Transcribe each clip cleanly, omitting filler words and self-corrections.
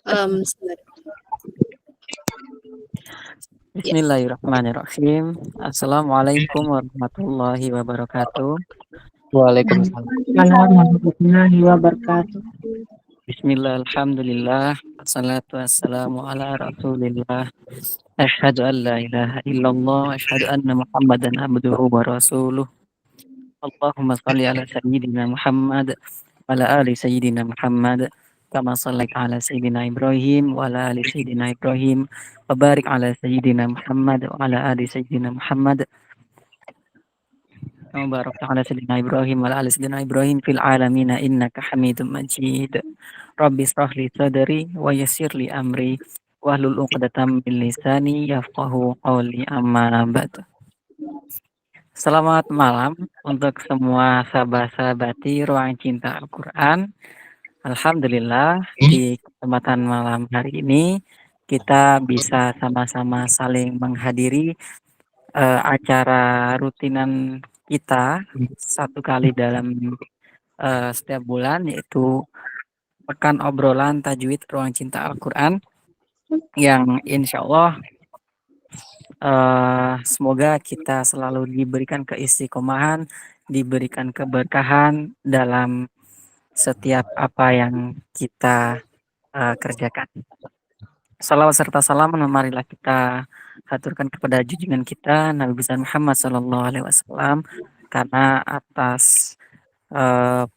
Sebentar. Ya. Bismillahirrahmanirrahim. Assalamualaikum warahmatullahi wabarakatuh. Waalaikumsalam warahmatullahi wabarakatuh. Bismillah, alhamdulillah, wassalatu wassalamu ala rasulillah. Asyhadu an la ilaha illallah, asyhadu anna muhammadan abduhu wa rasuluh. Allahumma salli ala sayyidina Muhammad, wa ala ali sayyidina Muhammad, kama sallaita ala sayyidina Ibrahim, wa ala ali sayyidina Ibrahim, wa barik ala sayyidina Muhammad, wa ala ali sayyidina Muhammad, kama barakta ala sayyidina Ibrahim, wa ala ali sayyidina Ibrahim fil alamin innaka Hamidum Majid. Rabbi israh li sadri wa yassir li amri wahlul 'uqdatam min lisani yafqahu qawli, amma ba'du. Selamat malam untuk semua sahabat-sahabati Ruang Cinta Al-Quran. Alhamdulillah di kesempatan malam hari ini kita bisa sama-sama saling menghadiri acara rutinan kita satu kali dalam setiap bulan, yaitu pekan obrolan tajwid Ruang Cinta Al-Quran, yang insya Allah semoga kita selalu diberikan keistiqomahan, diberikan keberkahan dalam setiap apa yang kita kerjakan. Salawat serta salam marilah kita haturkan kepada junjungan kita Nabi besar Muhammad SAW, karena atas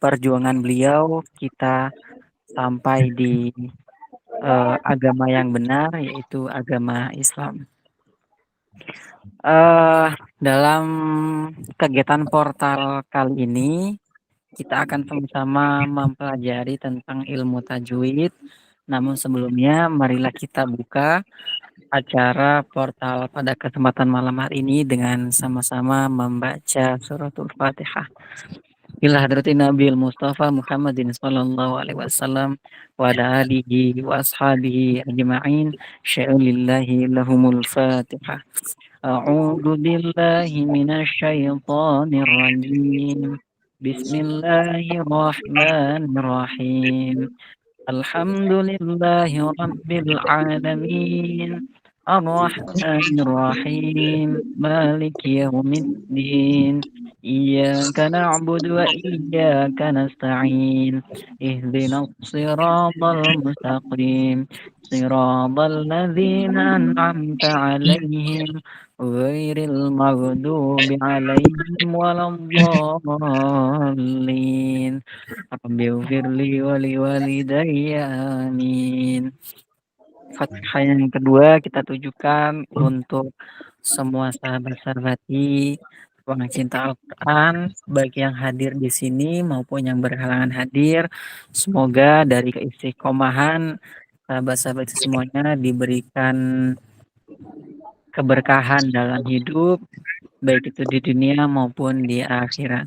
perjuangan beliau kita sampai di agama yang benar, yaitu agama Islam. Dalam kegiatan portal kali ini kita akan sama-sama mempelajari tentang ilmu tajwid. Namun sebelumnya marilah kita buka acara portal pada kesempatan malam hari ini dengan sama-sama membaca suratul Fatihah. Ila hadratin Nabil Mustafa Muhammadin sallallahu alaihi wasallam wa ala alihi wa ashabihi ajma'in. Sya'ulillahi lahumul Fatihah. A'udzu billahi minasyaitonir rajim. Bismillahirrahmanirrahim. Alhamdulillahi rabbil alamin. Ar-Rahmanir Rahim. Maliki yaumiddin. Iyyaka na'budu wa iyyaka nasta'in. Ihdinas siratal mustaqim. Siratal ladzina an'amta 'alaihim ghairil maghdubi 'alaihim waladdallin. Rabbighfirli wa liwalidayya, amin. Fatihah yang kedua kita tujukan untuk semua sahabat-sahabati Ruang Cinta Al-Quran, baik yang hadir di sini maupun yang berhalangan hadir. Semoga dari keistiqomahan sahabat-sahabat semuanya diberikan keberkahan dalam hidup, baik itu di dunia maupun di akhirat.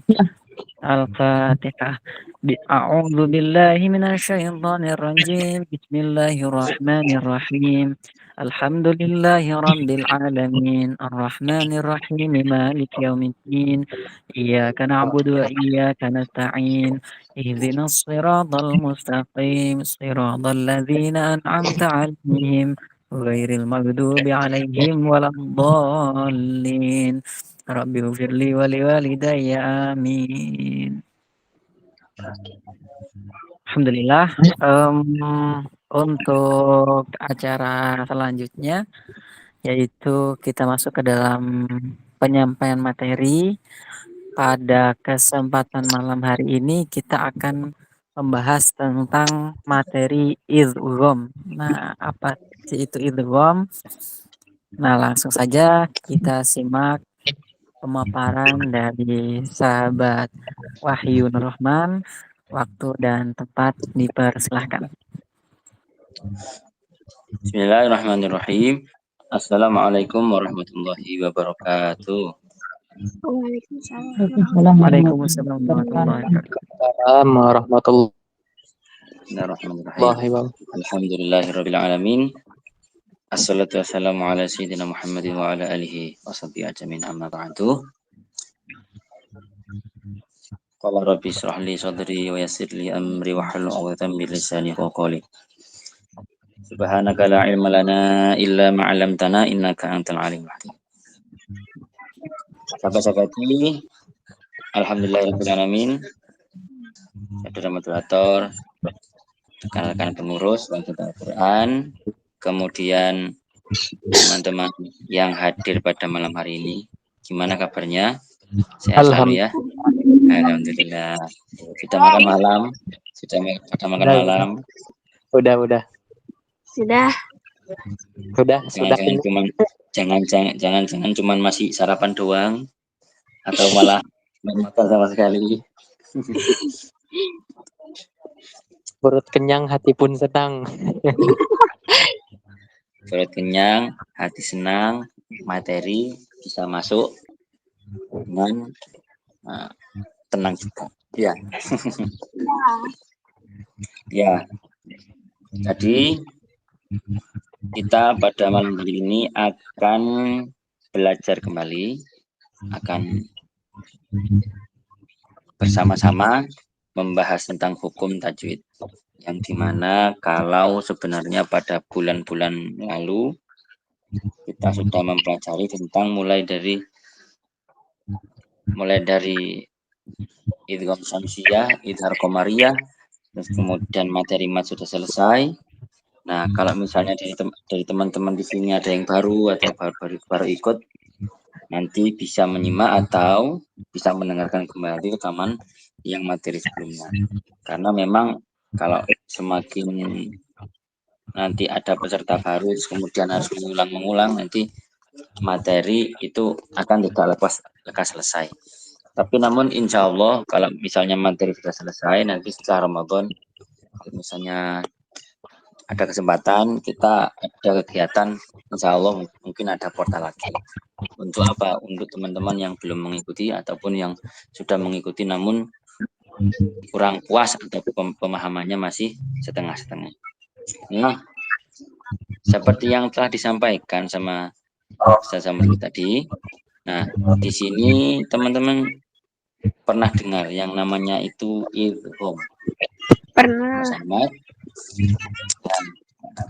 Al-Fatihah. A'udzu billahi minasyaitonir rajim. Bismillahirrahmanirrahim. Alhamdulillahi rabbil alamin. Arrahmanir rahim. Maliki yaumiddin. Iyyaka na'budu wa iyyaka nasta'in. Ihdinas siratal mustaqim. Siratal ladzina an'amta 'alaihim ghairil maghdubi 'alaihim waladdallin. Rabbighfirli wa liwalidayya, amin. Alhamdulillah. Untuk acara selanjutnya, yaitu kita masuk ke dalam penyampaian materi. Pada kesempatan malam hari ini kita akan membahas tentang materi idgham. Nah, apa sih itu idgham? Nah, langsung saja kita simak pemaparan dari sahabat Wahyu Nur Rahman. Waktu dan tempat dipersilahkan. Bismillahirrahmanirrahim. Assalamualaikum warahmatullahi wabarakatuh. Waalaikumsalam warahmatullahi warahmatullahi Bismillahirrahmanirrahim. Alhamdulillahirabbil alamin. Assalatu wassalamu ala sayyidina Muhammadin wa ala alihi washabbihi ajmain, amma ba'du. Qala rabbi israh li sadri wa yassir li amri wa hlul 'uqdatam min lisani yafqahu qawli. Subhanaka la ilma lana illa ma 'allamtana innaka antal alimul hakim. Sahabat-sahabat ini, alhamdulillahirabbil alamin. Saudara moderator, rekan-rekan pengurus Bangsa Al-Quran, kemudian teman-teman yang hadir pada malam hari ini. Gimana kabarnya? Sehat selalu ya? Alhamdulillah. Sudah makan malam? Sudah makan malam? Udah. Sudah. Jangan cuman masih sarapan doang atau malah makan sama sekali. Perut kenyang, hati pun senang. Perut kenyang, hati senang, materi bisa masuk dengan tenang juga. Ya. Ya. Jadi kita pada malam hari ini akan belajar kembali, akan bersama-sama membahas tentang hukum tajwid, yang dimana kalau sebenarnya pada bulan-bulan lalu kita sudah mempelajari tentang mulai dari idgham syamsiyah, idhar qamariyah, terus kemudian materi mat sudah selesai. Nah, kalau misalnya dari teman-teman di sini ada yang baru atau baru ikut, nanti bisa menyimak atau bisa mendengarkan kembali rekaman yang materi sebelumnya. Karena memang kalau semakin nanti ada peserta baru, terus kemudian harus mengulang, nanti materi itu akan tidak lekas selesai. Tapi namun insya Allah kalau misalnya materi sudah selesai, nanti setelah Ramadan, kalau misalnya ada kesempatan, kita ada kegiatan, insya Allah mungkin ada portal lagi. Untuk apa? Untuk teman-teman yang belum mengikuti ataupun yang sudah mengikuti namun kurang puas atau pemahamannya masih setengah-setengah. Nah, seperti yang telah disampaikan sama Ustaz Zamrud tadi, nah di sini teman-teman pernah dengar yang namanya itu idgham? Pernah. Sama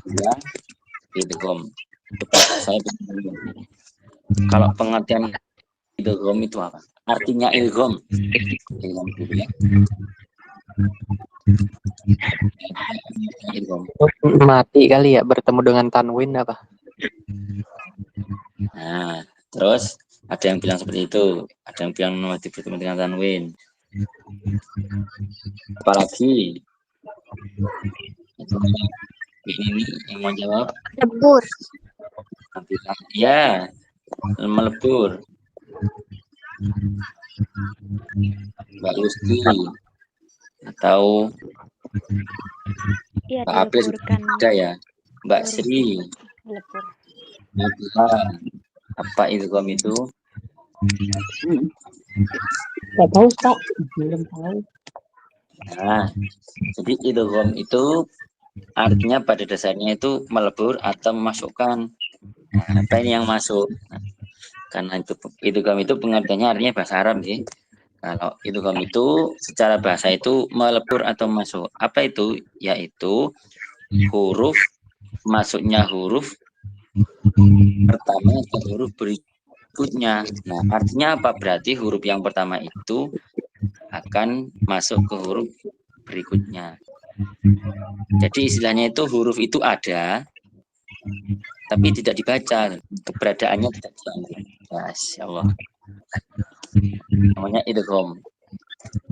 dan idgham. Saya kalau pengertian idgham itu apa? Artinya idgham dulu ya. Mati kali ya bertemu dengan tanwin apa? Nah, terus ada yang bilang seperti itu, ada yang bilang mati bertemu dengan tanwin. Apalagi ini yang mau jawab? Lebur. Ya, melebur. Mbak Lusti atau Iya, Mbak Apil ada ya, Mbak Sri, Lebur. apa idgham itu? Nggak tahu Pak, belum tahu. Nah, jadi idgham itu artinya pada dasarnya itu melebur atau memasukkan. Nah, apa ini yang masuk? Nah, karena itu idgham itu pengertiannya artinya bahasa Arab sih. Kalau idgham itu secara bahasa itu melebur atau masuk. Apa itu? Yaitu huruf masuknya huruf pertama ke huruf berikutnya. Nah, artinya apa? Berarti huruf yang pertama itu akan masuk ke huruf berikutnya. Jadi istilahnya itu huruf itu ada, tapi tidak dibaca, keberadaannya tidak diambil. Masya Allah. Namanya idgham.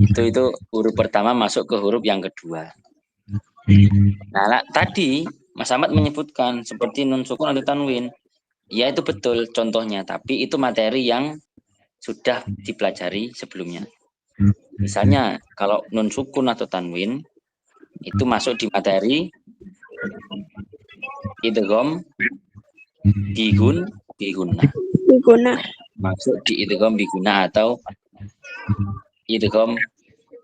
Itu huruf pertama masuk ke huruf yang kedua. Nah, tadi Mas Ahmad menyebutkan seperti nun sukun atau tanwin. Ya itu betul contohnya, tapi itu materi yang sudah dipelajari sebelumnya. Misalnya kalau nun sukun atau tanwin itu masuk di materi idgham biguna. Masuk di idgham biguna atau idgham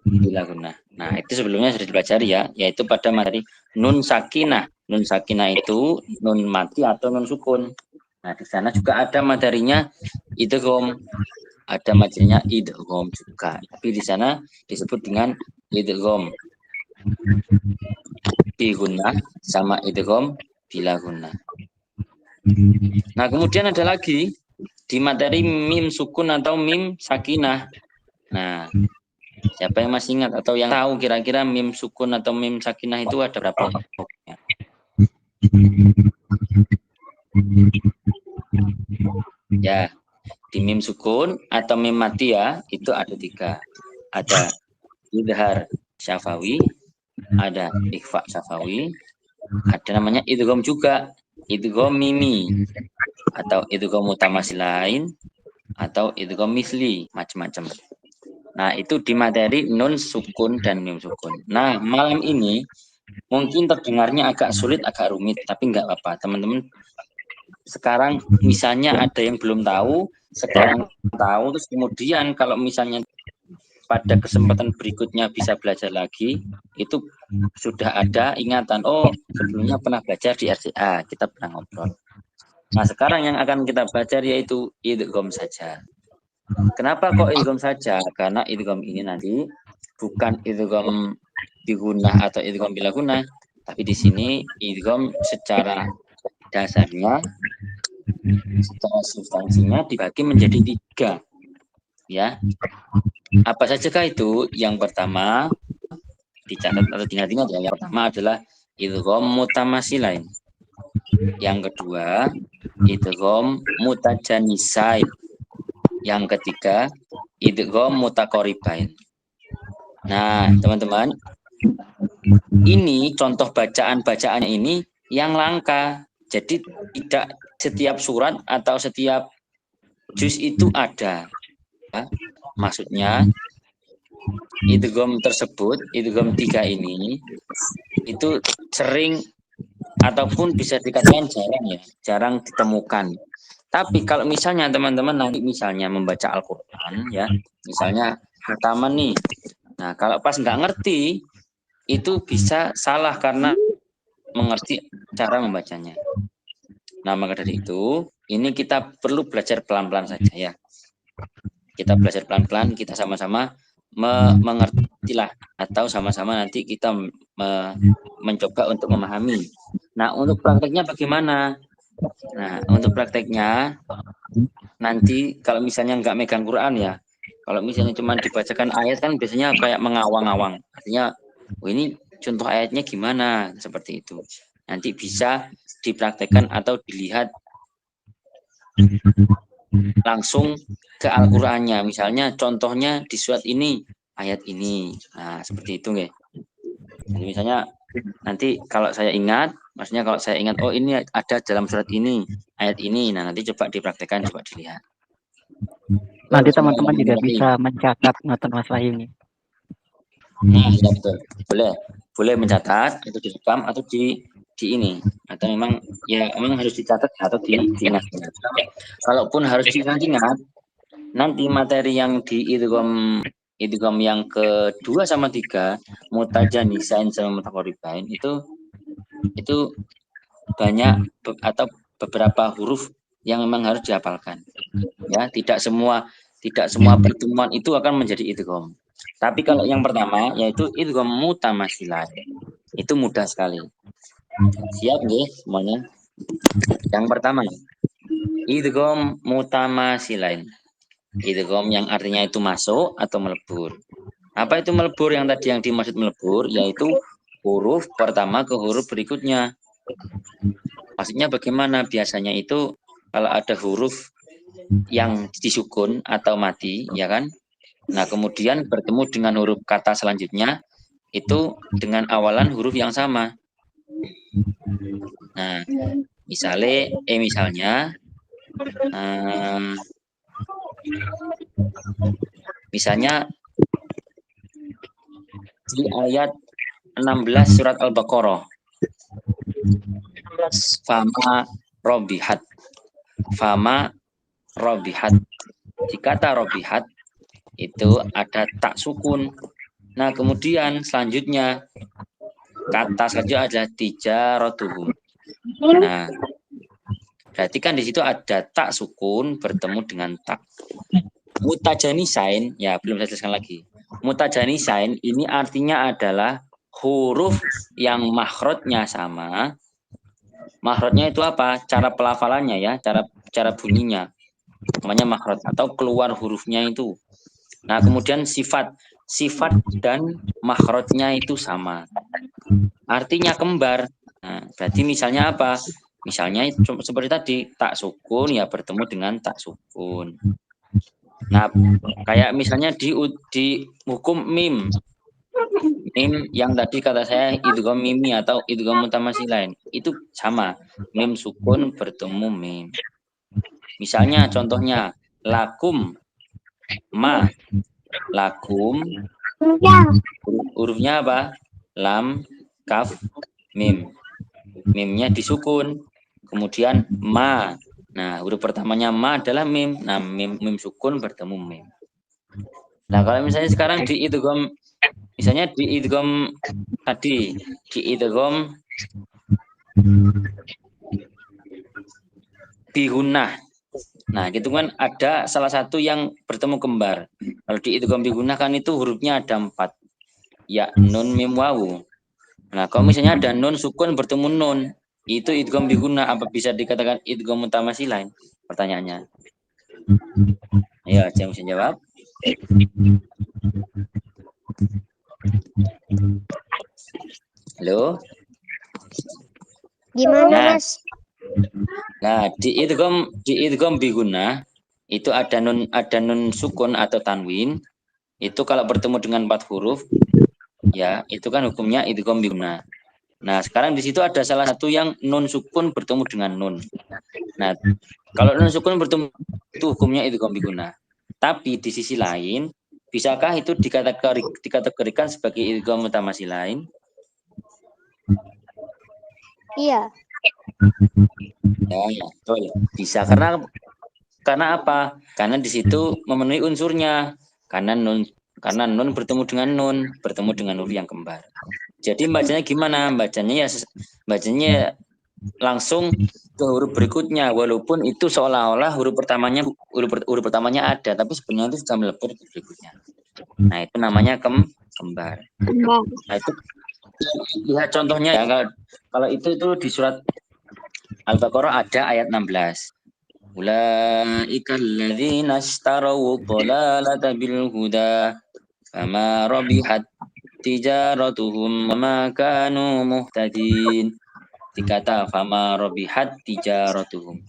bilaguna. Nah, itu sebelumnya sudah dipelajari ya, yaitu pada materi nun sakinah. Nun sakinah itu nun mati atau nun sukun. Nah, di sana juga ada materinya idgham. Ada materinya idgham juga. Tapi di sana disebut dengan idgham biguna sama idgham bila guna. Nah, kemudian ada lagi di materi mim sukun atau mim sakinah. Nah, siapa yang masih ingat atau yang tahu kira-kira mim sukun atau mim sakinah itu ada berapa hurufnya? Ya, di mim sukun atau mim mati ya, itu ada 3. Ada idhar syafawi, ada ikhfa syafawi, ada namanya idgham juga, idgham mimi, atau idgham mutamasilain, atau idgham misli, macam-macam. Nah, itu di materi nun sukun dan mim sukun. Nah, malam ini mungkin terdengarnya agak sulit, agak rumit, tapi nggak apa-apa. Teman-teman, sekarang misalnya ada yang belum tahu, sekarang tahu, terus kemudian kalau misalnya pada kesempatan berikutnya bisa belajar lagi, itu sudah ada ingatan, oh sebelumnya pernah belajar di RCA, kita pernah ngobrol. Nah, sekarang yang akan kita belajar yaitu idgham saja. Kenapa kok idgham saja? Karena idgham ini nanti bukan idgham bigunah atau idgham bila gunah, tapi di sini idgham secara dasarnya, secara substansinya dibagi menjadi 3. Ya, apa sajakah itu? Yang pertama dicatat atau diingat-ingat ya. Yang pertama adalah idgham mutamasilain. Yang kedua idgham mutajanisain. Yang ketiga idgham mutaqaribain. Nah, teman-teman, ini contoh bacaan-bacaannya ini yang langka. Jadi tidak setiap surat atau setiap juz itu ada. Ya, maksudnya idgham tersebut, idgham 3 ini itu sering ataupun bisa dikatakan jarang ya, jarang ditemukan. Tapi kalau misalnya teman-teman nanti misalnya membaca Al-Quran ya, misalnya hataman nih, nah kalau pas nggak ngerti itu bisa salah karena mengerti cara membacanya. Nah, maka dari itu ini kita perlu belajar pelan-pelan saja ya. Kita belajar pelan-pelan, kita sama-sama mengertilah atau sama-sama nanti kita mencoba untuk memahami. Nah, untuk prakteknya bagaimana? Nah, untuk prakteknya nanti kalau misalnya nggak megang Quran ya, kalau misalnya cuma dibacakan ayat kan biasanya kayak mengawang-awang. Artinya, oh ini contoh ayatnya gimana? Seperti itu. Nanti bisa dipraktekkan atau dilihat langsung ke Al-Qur'annya. Misalnya contohnya di surat ini, ayat ini. Nah, seperti itu nggih. Jadi misalnya nanti kalau saya ingat, maksudnya kalau saya ingat, oh ini ada dalam surat ini, ayat ini. Nah, nanti coba dipraktekkan, coba dilihat. Nanti teman-teman juga bisa mencatat ngoten Mas Wahyu ini. Nah, ya betul. Boleh mencatat atau direkam atau di ini, atau memang ya memang harus dicatat atau diingat. Kalaupun harus diingat, nanti materi yang di idgham yang kedua sama 3, mutajanisain sama mutaqaribain itu banyak atau beberapa huruf yang memang harus dihafalkan. Ya, tidak semua pertemuan itu akan menjadi idgham. Tapi kalau yang pertama yaitu idgham mutamasilain, itu mudah sekali. Siap nggih semuanya? Yang pertama, idgham mutamasilain. Idgham yang artinya itu masuk atau melebur. Apa itu melebur? Yang tadi yang dimaksud melebur yaitu huruf pertama ke huruf berikutnya. Maksudnya bagaimana? Biasanya itu kalau ada huruf yang disukun atau mati, ya kan? Nah, kemudian bertemu dengan huruf kata selanjutnya itu dengan awalan huruf yang sama. Nah, misalnya di ayat 16 surat Al-Baqarah, fama robihat. Di kata robihat itu ada tak sukun. Nah, kemudian selanjutnya kata saja ada tijaratuhum. Nah, berarti kan di situ ada tak sukun bertemu dengan tak. Mutajanisain, ya belum saya jelaskan lagi. Mutajanisain ini artinya adalah huruf yang makhrajnya sama, Makhrajnya itu apa? Cara pelafalannya ya, cara bunyinya. Namanya makhraj atau keluar hurufnya itu. Nah, kemudian sifat dan makhrajnya itu sama. Artinya kembar. Nah, berarti misalnya apa? Misalnya seperti tadi, tak sukun ya bertemu dengan tak sukun. Nah, kayak misalnya di hukum mim. Mim yang tadi kata saya idgham mimi atau idgham mutamatsilin itu sama. Mim sukun bertemu mim. Misalnya contohnya lakum ma lakum hurufnya apa? Lam, kaf, mim. Mimnya disukun. Kemudian ma. Nah, huruf pertamanya ma adalah mim. Nah, mim sukun bertemu mim. Nah, kalau misalnya sekarang di idgham misalnya di idgham tadi di idgham bigunnah. Nah, gitu kan ada salah satu yang bertemu kembar. Kalau di idgham bigunnah kan itu hurufnya ada 4. Ya, nun, mim, wawu. Nah, kalau misalnya ada nun sukun bertemu nun, itu idgham bigunnah apa bisa dikatakan idgham mutamatsilin? Pertanyaannya. Ayo, saya mesti jawab. Halo? Gimana, Mas? Nah, di idgham bigunnah itu ada nun sukun atau tanwin. Itu kalau bertemu dengan 4 huruf ya, itu kan hukumnya idgham bigunnah. Nah, sekarang di situ ada salah satu yang nun sukun bertemu dengan nun. Nah, kalau nun sukun bertemu itu hukumnya idgham bigunnah. Tapi di sisi lain, bisakah itu dikategorikan sebagai idgham mutamatsilin? Iya. Ya, betul. Bisa karena apa? Karena di situ memenuhi unsurnya. Karena nun bertemu dengan nun, bertemu dengan huruf yang kembar. Jadi bacanya gimana? Bacanya langsung ke huruf berikutnya, walaupun itu seolah-olah huruf pertamanya ada, tapi sebenarnya itu sudah melebur ke berikutnya. Nah, itu namanya kembar. Nah, itu lihat contohnya ya. Kalau itu di surat Al-Baqarah ada ayat 16. Ulaika alladzina ishtaraw dhalalata bil huda fama rabihat tijaratuhum wama kanu muhtadin. Dikata fama rabihat tijaratuhum.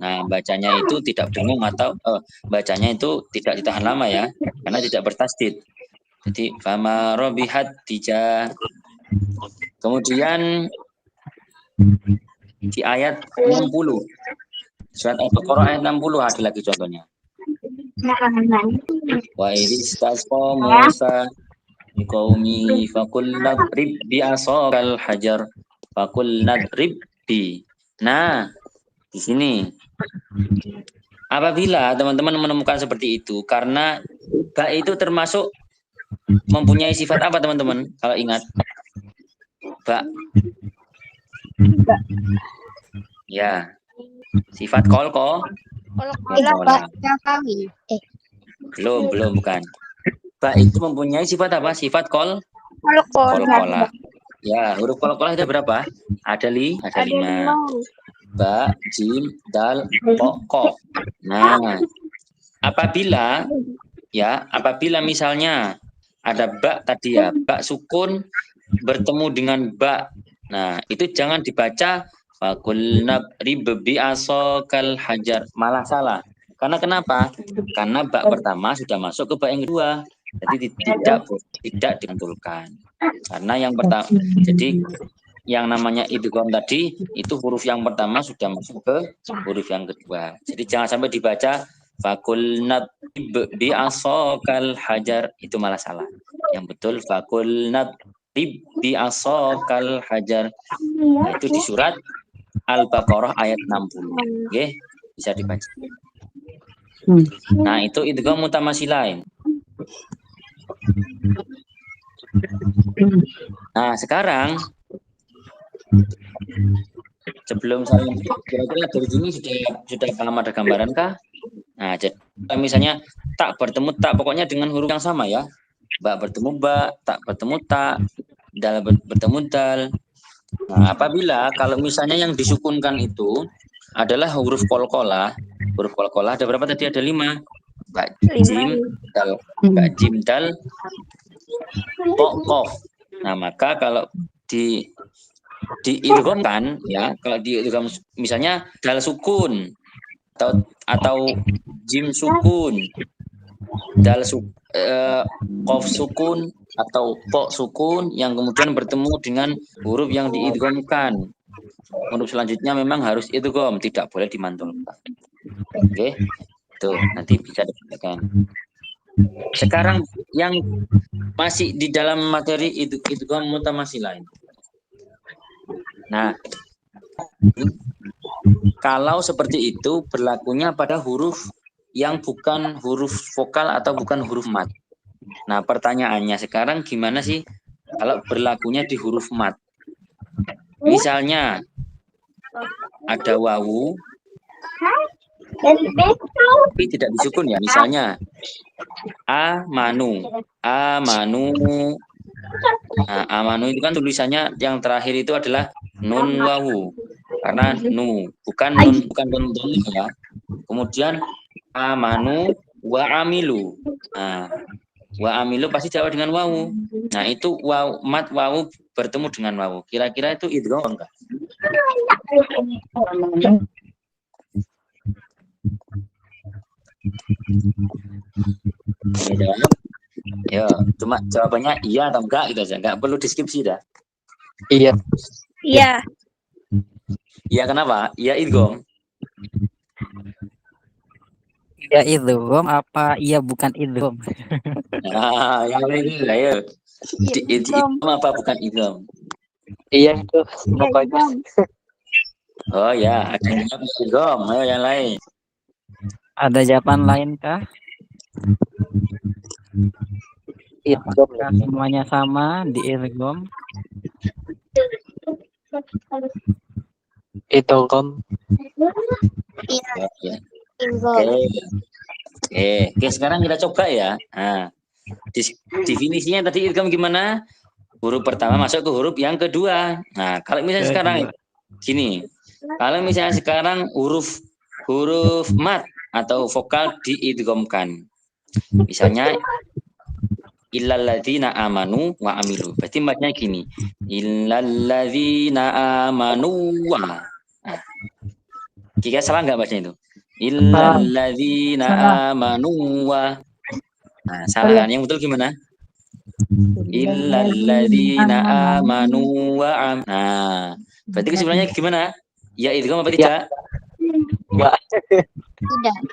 Nah, bacanya itu tidak bingung atau bacanya itu tidak ditahan lama ya, karena tidak bertasdid. Jadi fama rabihat tija. Kemudian di ayat 60. Surat Al-Baqarah ayat 60 ada lagi contohnya. Wa idistasqa Musa liqaumi faqul nadrib bi asaqal hajar faqul nadrib bi. Nah, di sini apabila teman-teman menemukan seperti itu, karena ba itu termasuk mempunyai sifat apa teman-teman? Kalau ingat ba. Ya. Sifat kolko. Belum bukan. Ba itu mempunyai sifat apa? Sifat kolkola. Ya, huruf kolkola ada berapa? Ada 5. Ba, jim, dal, ko. Nah, apabila misalnya ada ba tadi ya, ba sukun bertemu dengan ba. Nah, itu jangan dibaca fakul nadrib bi asaqal hajar, malah salah. Karena kenapa? Karena ba pertama sudah masuk ke ba yang kedua. Jadi tidak dibantulkan. Karena yang pertama, jadi yang namanya idgham tadi itu huruf yang pertama sudah masuk ke huruf yang kedua. Jadi jangan sampai dibaca fakul nadrib bi asaqal hajar, itu malah salah. Yang betul fakul nadrib bi asaqal hajar. Nah, itu di surat Al-Baqarah ayat 60. Oke, bisa dibaca. Nah, itu idgham mutamatsilin. Nah, sekarang sebelum saya kira-kira dari sini sudah paham ada gambaran kah? Nah, jadi misalnya tak bertemu tak, pokoknya dengan huruf yang sama ya. Ba bertemu ba, tak bertemu tak, dal bertemu dal. Nah, apabila kalau misalnya yang disukunkan itu adalah huruf qalqalah ada berapa tadi? Ada 5. Mbak Jim, dal, Mbak Jim, dal, kok, kof. Nah, maka kalau diidghamkan ya, kalau diidgham misalnya dal sukun atau jim sukun, kof sukun atau po sukun yang kemudian bertemu dengan huruf yang diidghamkan. Huruf selanjutnya memang harus idgham, tidak boleh dimantulkan. Oke. Tuh, nanti bisa dikatakan. Sekarang yang masih di dalam materi idgham mutamasilain. Nah, kalau seperti itu berlakunya pada huruf yang bukan huruf vokal atau bukan huruf mat. Nah, pertanyaannya sekarang gimana sih kalau berlakunya di huruf mat? Misalnya ada wawu tapi tidak disukun ya. Misalnya amanu. Nah, amanu itu kan tulisannya yang terakhir itu adalah nun wawu. Karena bukan nun ya. Kemudian amanu wa amilu. Nah, wa amilu pasti jawab dengan wawu. Nah, itu mat wawu bertemu dengan wawu. Kira-kira itu idgham enggak? Ya, cuma jawabannya iya atau enggak gitu aja. Enggak perlu deskripsi dah. Iya. Iya. Iya kenapa? Iya idgham. Iya idgham apa iya bukan idgham? Nah, yang lain lah ya. Idgham apa bukan idgham? Iya itu pokoknya. Oh ya, ada yang idgham. Ayo yang lain. Ada jawaban lain kah? Idgham. Apakah semuanya sama di idgham? Idgham. Iya. Ya. Idgham. Oke, sekarang kita coba ya. Nah, definisinya tadi idgham gimana? Huruf pertama masuk ke huruf yang kedua. Nah, kalau misalnya sekarang gini. Kalau misalnya sekarang huruf mat atau vokal diidghamkan. Misalnya illalladzina amanu wa amilu. Berarti matnya gini. Illalladzina amanu wa. Nah, kira salah nggak bacanya itu? Illalladzina amanu wa. Nah, salah kan? Yang betul gimana? Illalladzina amanu wa am. Nah, berarti kesimpulannya gimana? Ya idgham apa tidak? Enggak.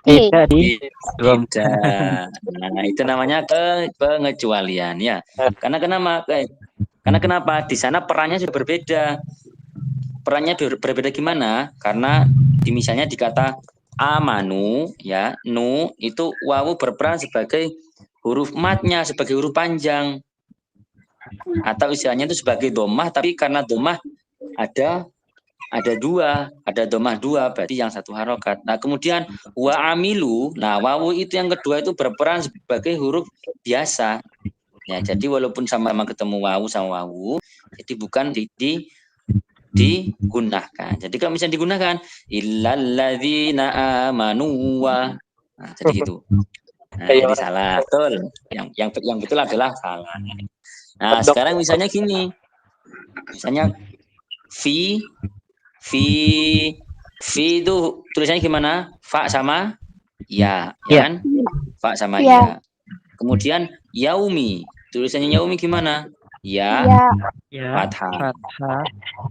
Tidak. Tidak. Nah, itu namanya pengecualian ya. Karena kenapa? Di sana perannya sudah berbeda. Perannya berbeda gimana? Karena misalnya di kata amanu ya, itu wawu berperan sebagai huruf matnya, sebagai huruf panjang. Atau istilahnya itu sebagai domah, tapi karena domah ada domah dua, berarti yang satu harokat. Nah, kemudian wa amilu, nah wawu itu yang kedua itu berperan sebagai huruf biasa. Ya, jadi walaupun sama-sama ketemu wawu sama wawu, jadi bukan digunakan. Jadi kalau misalnya digunakan illalladzina amanu wa. Nah, jadi gitu. Nah, jadi salah. Betul. Yang betul adalah salah. Nah, sekarang misalnya gini. Misalnya fi itu tulisannya gimana? Fa sama ya, kan? Fa sama ya. Kemudian yaumi, tulisannya yaumi gimana? Ya, fathah.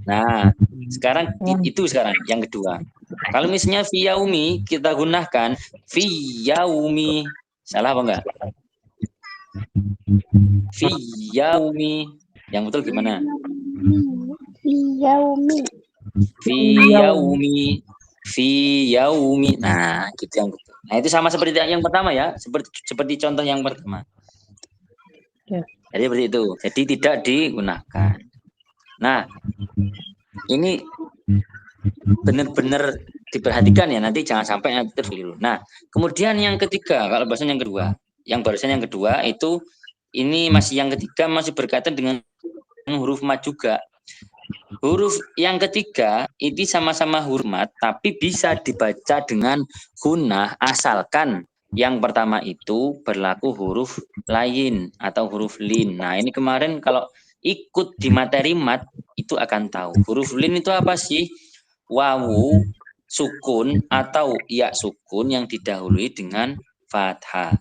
Nah, sekarang itu yang kedua. Kalau misalnya fi yaumi kita gunakan fi yaumi. Salah apa enggak? Fi yaumi. Yang betul gimana? Fi yaumi. Nah, gitu yang betul. Nah, itu sama seperti yang pertama ya, seperti contoh yang pertama. Jadi seperti itu. Jadi tidak digunakan. Nah, ini benar-benar diperhatikan ya, nanti jangan sampai yang terkeliru. Nah, kemudian yang ketiga, kalau bahasan yang kedua, itu ini masih yang ketiga masih berkaitan dengan huruf mat juga. Huruf yang ketiga itu sama-sama huruf mat, tapi bisa dibaca dengan gunnah asalkan yang pertama itu berlaku huruf lain atau huruf lin. Nah ini kemarin kalau ikut di materi mat itu akan tahu. Huruf lin itu apa sih? Wawu, sukun atau ya sukun yang didahului dengan fathah.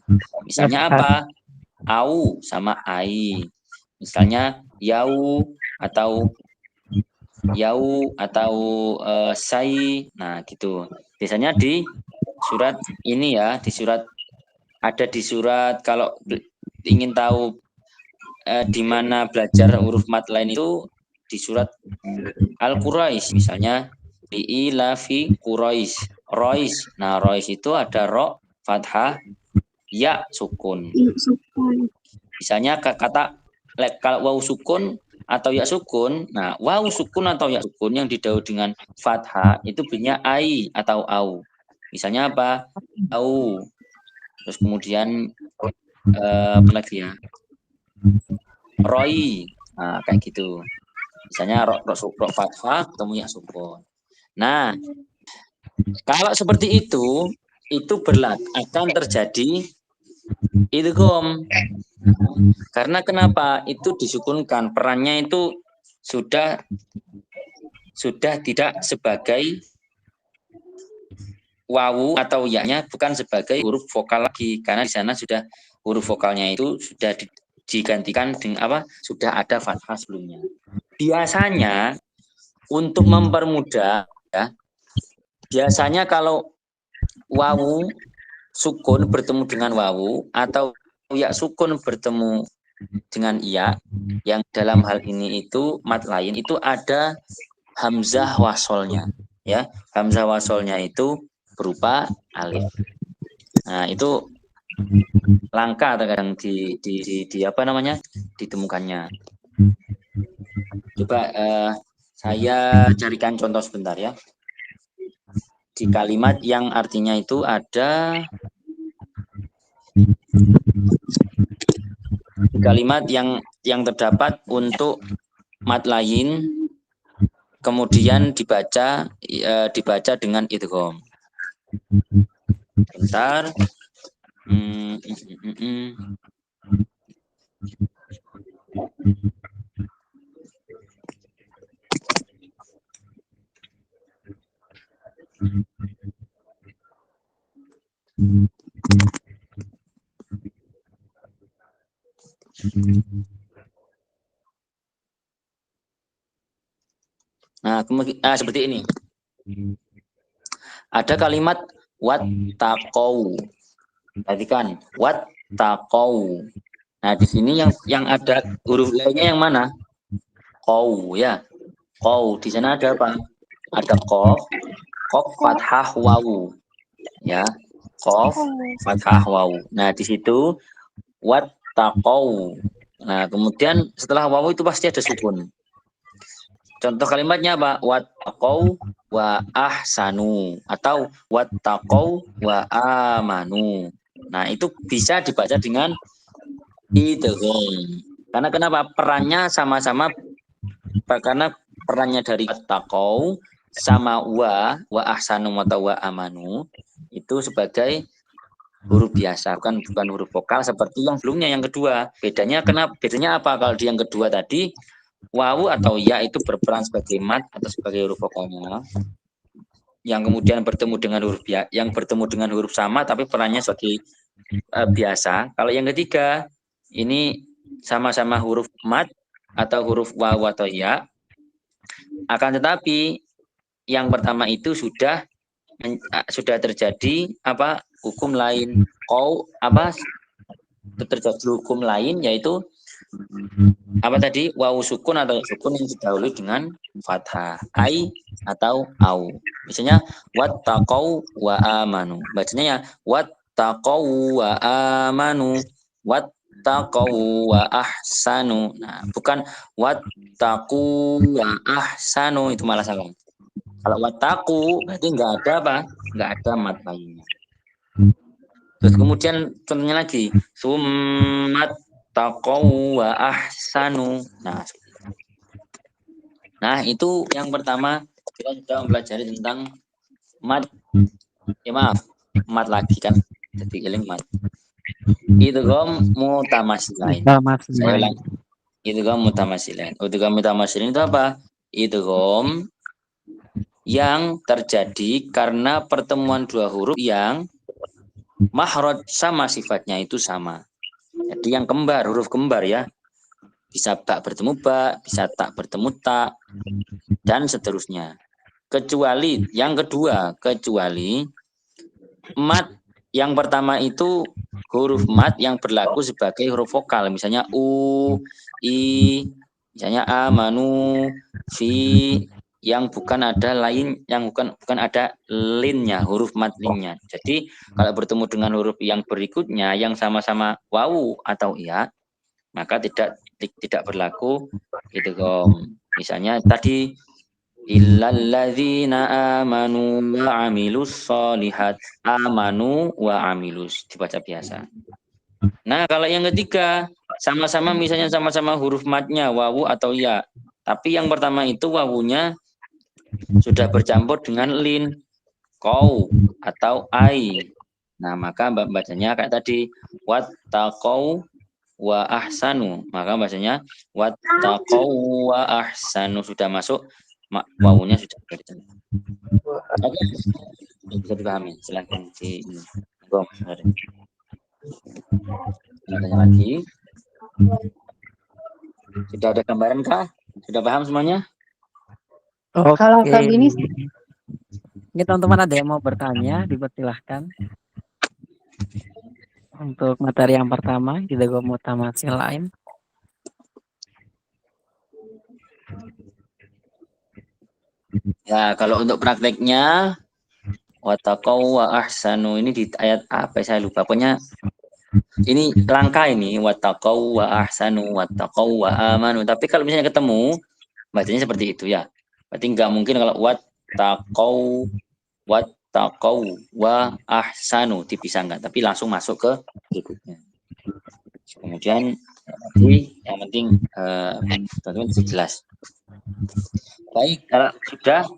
Misalnya apa? Au sama ai. Misalnya yau atau sai. Nah, gitu. Biasanya di surat ini ya, di surat kalau ingin tahu di mana belajar huruf mat lain itu di surat Al-Quraisy misalnya di ilafi Quraisy. Rois. Nah, Rois itu ada ro fathah ya sukun. Misalnya kata kalau wawu sukun atau ya sukun, nah wawu sukun atau ya sukun yang didahului dengan fathah itu bunyinya ai atau au. Misalnya apa? Au. Terus kemudian apa lagi ya? Roi. Nah, kayak gitu. Misalnya ro fathah ketemu ya sukun. Nah, kalau seperti itu akan terjadi idgham. Karena kenapa? Itu disukunkan, perannya itu sudah tidak sebagai wawu atau ya-nya, bukan sebagai huruf vokal lagi, karena di sana sudah huruf vokalnya itu sudah digantikan dengan apa? Sudah ada fathah sebelumnya. Biasanya untuk mempermudah ya, biasanya kalau wawu sukun bertemu dengan wawu atau ya sukun bertemu dengan iya, yang dalam hal ini itu mat lain itu ada hamzah wasolnya, ya. Hamzah wasolnya itu berupa alif. Nah, itu langka terkadang di apa namanya? Ditemukannya. Coba saya carikan contoh sebentar ya. Di kalimat yang artinya itu ada kalimat yang terdapat untuk mat lain kemudian dibaca dengan idgham. Bentar. Nah, seperti ini. Ada kalimat wattaqau. Perhatikan, wattaqau. Nah, di sini yang ada huruf lainnya yang mana? Qau ya. Qau. Di sana ada apa? Ada qaf, fathah wawu. Ya. Qaf, fathah wawu. Nah, di situ wattaqau. Nah, kemudian setelah wawu itu pasti ada sukun. Contoh kalimatnya apa? Wattaqau wa ahsanu atau wattaqau wa amanu. Nah, itu bisa dibaca dengan idgham. Karena kenapa? Perannya sama-sama, karena perannya dari wattaqau sama wa ahsanu atau wa amanu itu sebagai huruf biasa, bukan huruf vokal seperti yang sebelumnya yang kedua. Bedanya apa kalau di yang kedua tadi wawu atau ya itu berperan sebagai mat atau sebagai huruf vokalnya, yang kemudian bertemu dengan huruf sama tapi perannya sebagai biasa. Kalau yang ketiga ini sama-sama huruf mat atau huruf wawu atau ya, akan tetapi yang pertama itu sudah terjadi apa hukum lain, terjadi hukum lain yaitu apa tadi, wawu sukun atau sukun yang didahului dengan fathah ai atau au. Misalnya wattaqau wa amanu, bacanya ya wattaqau wa amanu, wattaqau wa ahsanu. Nah, bukan wattaqu wa ahsanu, itu malah salah. Kalau wattaqu berarti enggak ada apa? Enggak ada mat lainnya. Terus kemudian contohnya lagi, summat taqaw wa ahsanu. Nah, Nah, itu yang pertama kita sudah mempelajari tentang mad. Maaf, mad lagi kan. Jadi eling mad. Idgham mutamasilain. Selamat Saya main. ulang. Idgham mutamasilain. Idgham mutamasilain itu apa? Idgham yang terjadi karena pertemuan dua huruf yang mahraj sama sifatnya itu sama. Jadi yang kembar, huruf kembar ya. Bisa bak bertemu bak, bisa tak bertemu tak, dan seterusnya. Kecuali yang kedua, kecuali mat yang pertama itu huruf mat yang berlaku sebagai huruf vokal, misalnya u, i, misalnya a, manu, fi, yang bukan ada lain, yang bukan ada linnya, huruf mat linnya. Jadi kalau bertemu dengan huruf yang berikutnya yang sama-sama wawu atau iya, maka tidak berlaku gitu kom. Misalnya tadi illalladzina amanu wa amilus solihat, amanu wa amilus dibaca biasa. Nah, kalau yang ketiga sama-sama misalnya sama-sama huruf matnya wawu atau ya, tapi yang pertama itu wawunya sudah bercampur dengan lin, kau atau ai. Nah, maka bacanya kayak tadi wattaqau wa ahsanu, maka bahasanya wattaqau wa ahsanu, sudah masuk wawunya sudah berjalan. Oke, bisa dipahami. Silakan di Gom. Tanya lagi. Sudah ada gambaran kah? Sudah paham semuanya? Oke. Kalau kayak gini, Ini teman-teman ada yang mau bertanya, dipersilahkan. Untuk materi yang pertama, idgham mutamasilain. Ya, kalau untuk prakteknya wattaqau wa ahsanu ini di ayat apa saya lupa. Pokoknya ini langkah ini wattaqau wa ahsanu wattaqau wa amanu. Tapi kalau misalnya ketemu bacanya seperti itu ya. Berarti nggak mungkin kalau wattaqau wa ahsanu dipisah nggak, tapi langsung masuk ke berikutnya. Kemudian tadi yang penting teman-teman jelas. Baik, kalau sudah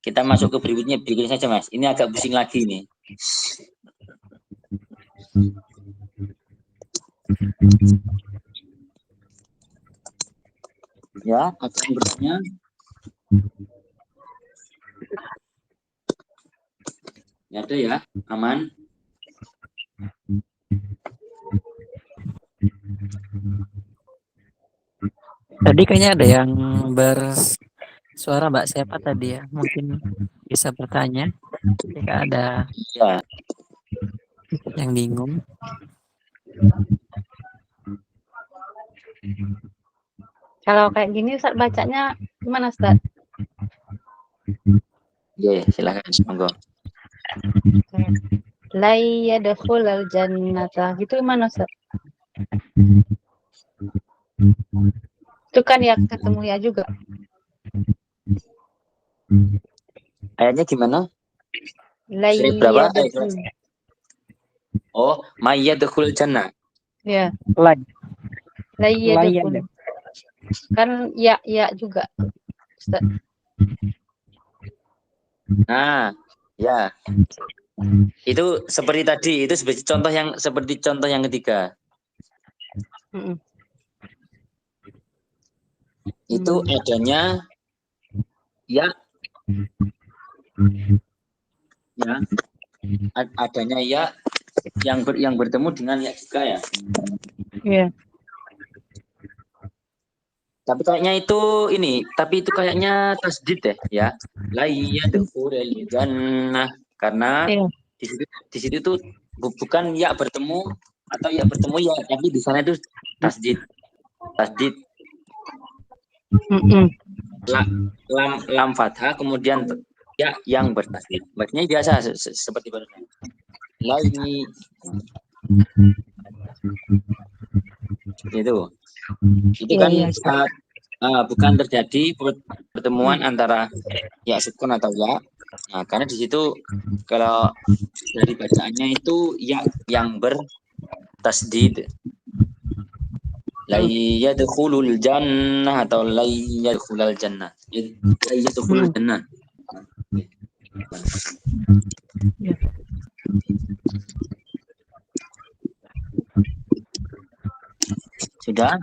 kita masuk ke berikutnya saja Mas. Ini agak pusing lagi nih. Ya, ada yang bertanya? Ya ada ya, aman. Tadi kayaknya ada yang bersuara, Mbak. Siapa tadi ya? Mungkin bisa bertanya jika ada Ya, yang bingung. kalau kayak gini Ustaz bacanya gimana Ustaz? ya silakan monggo. La yadkhulul jannata. Gitu gimana Ustaz? Itu kan ya ketemu ya juga. Ayatnya gimana? La Surat berapa? yadkhul. Oh, mayyadkhul jannah. Ya, Lain. la yadkhul. Kan ya juga. Ustaz. Nah, ya. Itu seperti tadi, itu seperti contoh yang ketiga. Mm-mm. Itu adanya ya, adanya ya yang bertemu dengan ya juga ya. Iya. Tapi kayaknya itu kayaknya tasdid deh ya. La yadkhulul jannah, karena Iya. di situ tuh bukan ya bertemu atau ya bertemu ya, tapi di sana itu tasdid. Mm-mm. Lam fathah kemudian ya yang bertasdid. Bacanya biasa seperti barusan. Lagi itu kan Iya. saat bukan terjadi pertemuan antara ya sukun atau ya. Nah, karena di situ kalau dari bacaannya itu ya yang bertasdid. Layyadkhulul jannah atau layyadkhulal jannah. Layyadkhulul jannah. Ya. Sudah?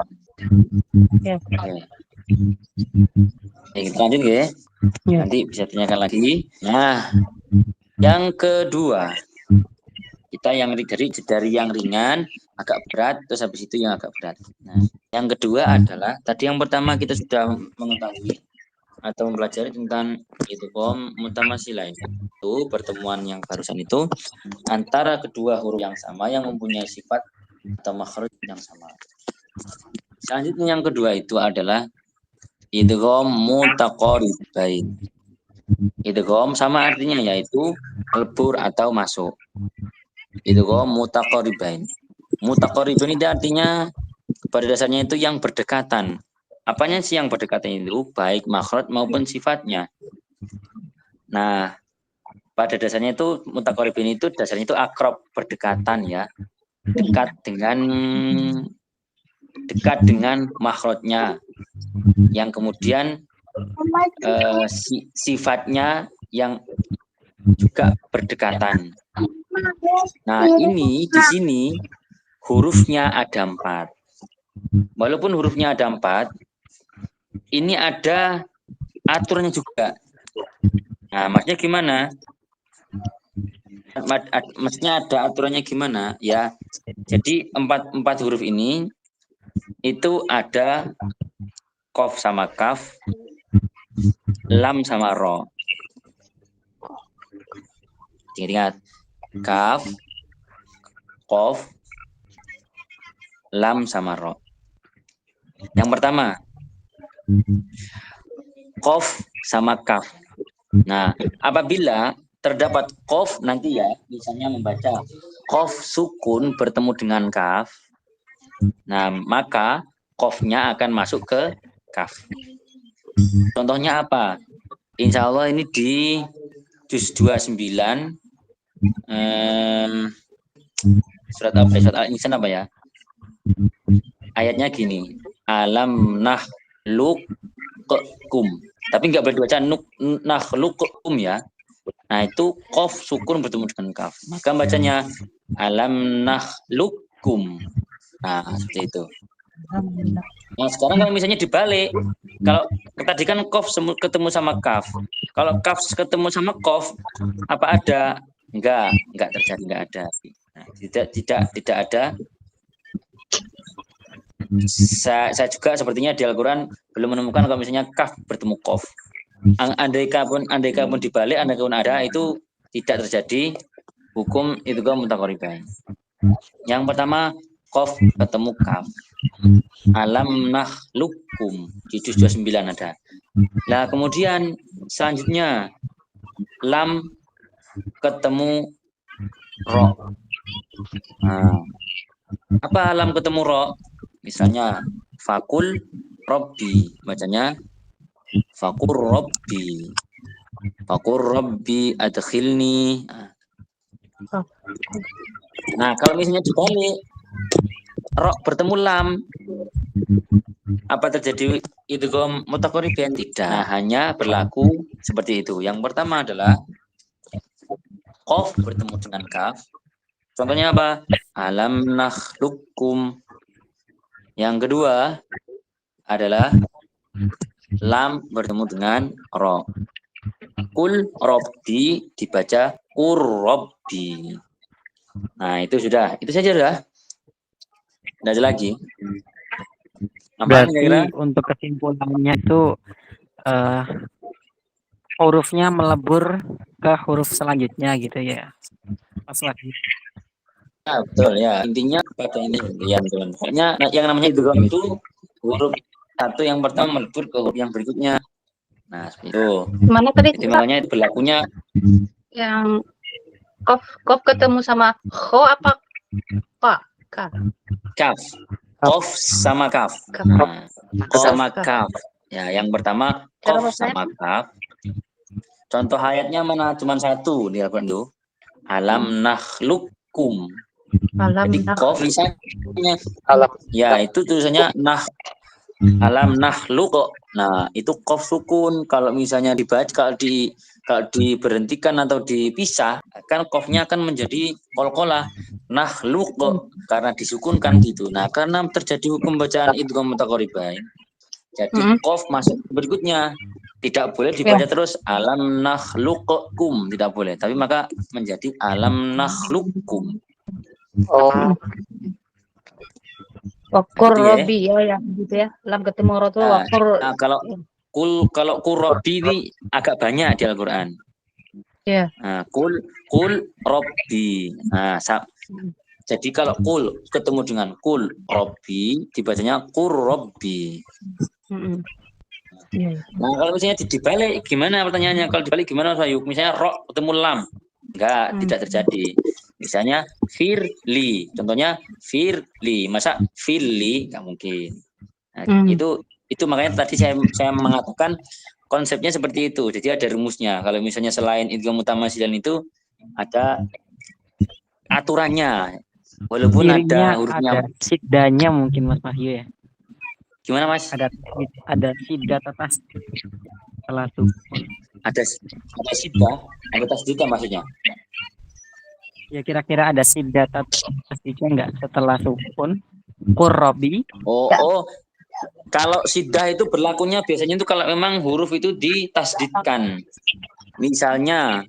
Ya. Oke. Kita lanjut ya. Ya. Nanti bisa tanyakan lagi. Nah, yang kedua, kita yang dari yang ringan agak berat, terus habis itu yang agak berat. Nah, yang kedua adalah tadi yang pertama kita sudah mengetahui atau mempelajari tentang idgham mutamasilain. Itu pertemuan yang barusan itu antara kedua huruf yang sama yang mempunyai sifat atau makhraj yang sama. Selanjutnya yang kedua itu adalah idgham mutaqaribain. Idgham sama artinya yaitu melebur atau masuk. Idgham mutaqaribain. Mutaqaribain itu artinya pada dasarnya itu yang berdekatan. Apanya sih yang berdekatan itu? Baik makhraj maupun sifatnya. Nah, pada dasarnya itu mutaqaribain itu dasarnya itu akrab, berdekatan ya. Dekat dengan makhrajnya. Yang kemudian sifatnya yang juga berdekatan. Nah, ini di sini hurufnya ada 4. Walaupun hurufnya ada 4, ini ada aturannya juga. Nah, maksudnya gimana? Maksudnya ada aturannya gimana? Ya, jadi 4 huruf ini itu ada qaf sama kaf, lam sama ro. Ingat, kaf, qaf, lam sama ro. Yang pertama, qaf sama kaf. Nah, apabila terdapat qaf nanti ya, misalnya membaca qaf sukun bertemu dengan kaf. Nah, maka qafnya akan masuk ke kaf. Contohnya apa? Insya Allah ini di juz 29 surat apa? Surat Al-Insan apa ya? Ayatnya gini, alam nakhluqkum. Tapi nggak boleh dibaca nakhluqkum ya. Nah, itu qaf sukun bertemu dengan kaf. Maka bacanya alam nakhluqkum. Nah, seperti itu. Nah, sekarang kalau misalnya dibalik, kalau tadi kan qaf ketemu sama kaf. Kalau kaf ketemu sama qaf, apa ada? Enggak terjadi, enggak ada. Nah, tidak ada. Saya juga sepertinya di Al-Qur'an belum menemukan kalau misalnya kaf bertemu qaf. Andai pun dibalik, andai pun ada, itu tidak terjadi hukum idgham mutaqaribain. Yang pertama qaf ketemu kaf. Alam nakhluqkum di juz 29 ada. Nah, kemudian selanjutnya lam ketemu ro. Nah, apa lam ketemu ro? Misalnya fakul robbi, bacanya fakur robbi. Fakur robbi adkhilni. Nah, kalau misalnya dibalik, ro bertemu lam, apa terjadi idgham mutaqaribain? Tidak. Nah, hanya berlaku seperti itu. Yang pertama adalah qaf bertemu dengan kaf. Contohnya apa? Alam nakhluqkum. Yang kedua adalah lam bertemu dengan ro. Kul robbi dibaca kur robbi. Nah, itu sudah. Itu saja sudah. Tidak ada lagi. Berarti untuk kesimpulannya itu hurufnya melebur ke huruf selanjutnya gitu ya. Pas lagi. Nah, betul ya. Intinya pada ini ya, betul. Pokoknya yang namanya idgham itu huruf satu yang pertama melebur ke huruf yang berikutnya. Nah, seperti itu. Mana tadi? Jadi makanya itu berlakunya Yang qaf ketemu sama kho apa pak? Kaf. Qaf sama kaf. Nah, qaf sama kaf. Ya, yang pertama qaf sama kaf. Contoh ayatnya mana? Cuma satu di Al-Qur'an itu. Alam nakhluqkum. Alam Jadi nah. kof lisannya Alam. ya itu tulisannya alam nakhluq. Nah, itu kof sukun. Kalau misalnya dibaca kalau diberhentikan atau dipisah, kan kofnya akan menjadi qalqalah. Nakhluq karena disukunkan gitu. Nah, karena terjadi hukum bacaan idgham mutaqaribain. Jadi kof masuk berikutnya. Tidak boleh dibaca terus alam nakhluqkum, tidak boleh. Tapi maka menjadi alam nakhluqkum. Oh, Wakur Gitu ya. robi ya gitu ya. Lam ketemu ro tuh Nah, wakur. kalau Rabbi ini agak banyak di Al-Qur'an. Ya. Nah, kul Rabbi. Nah, jadi kalau kul ketemu dengan kul Rabbi dibacanya kur Rabbi. Nah, kalau misalnya dibalik gimana pertanyaannya? Kalau dibalik gimana Sayuk? Misalnya ro ketemu lam. Enggak, tidak terjadi. Misalnya firli, contohnya firli, masa firli enggak mungkin. Nah, itu makanya tadi saya mengatakan konsepnya seperti itu. Jadi ada rumusnya. Kalau misalnya selain idgham mutamatsilin itu ada aturannya. Walaupun Kirinya ada hurufnya. ada siddanya mungkin Mas Wahyu ya. Gimana Mas? Ada siddah atas setelah sukun. Ada siddah, ada tasdid maksudnya. Ya kira-kira ada siddah tasdidnya enggak setelah sukun? Qurrabi. Oh. Kalau siddah itu berlakunya biasanya itu kalau memang huruf itu ditasdidkan. Misalnya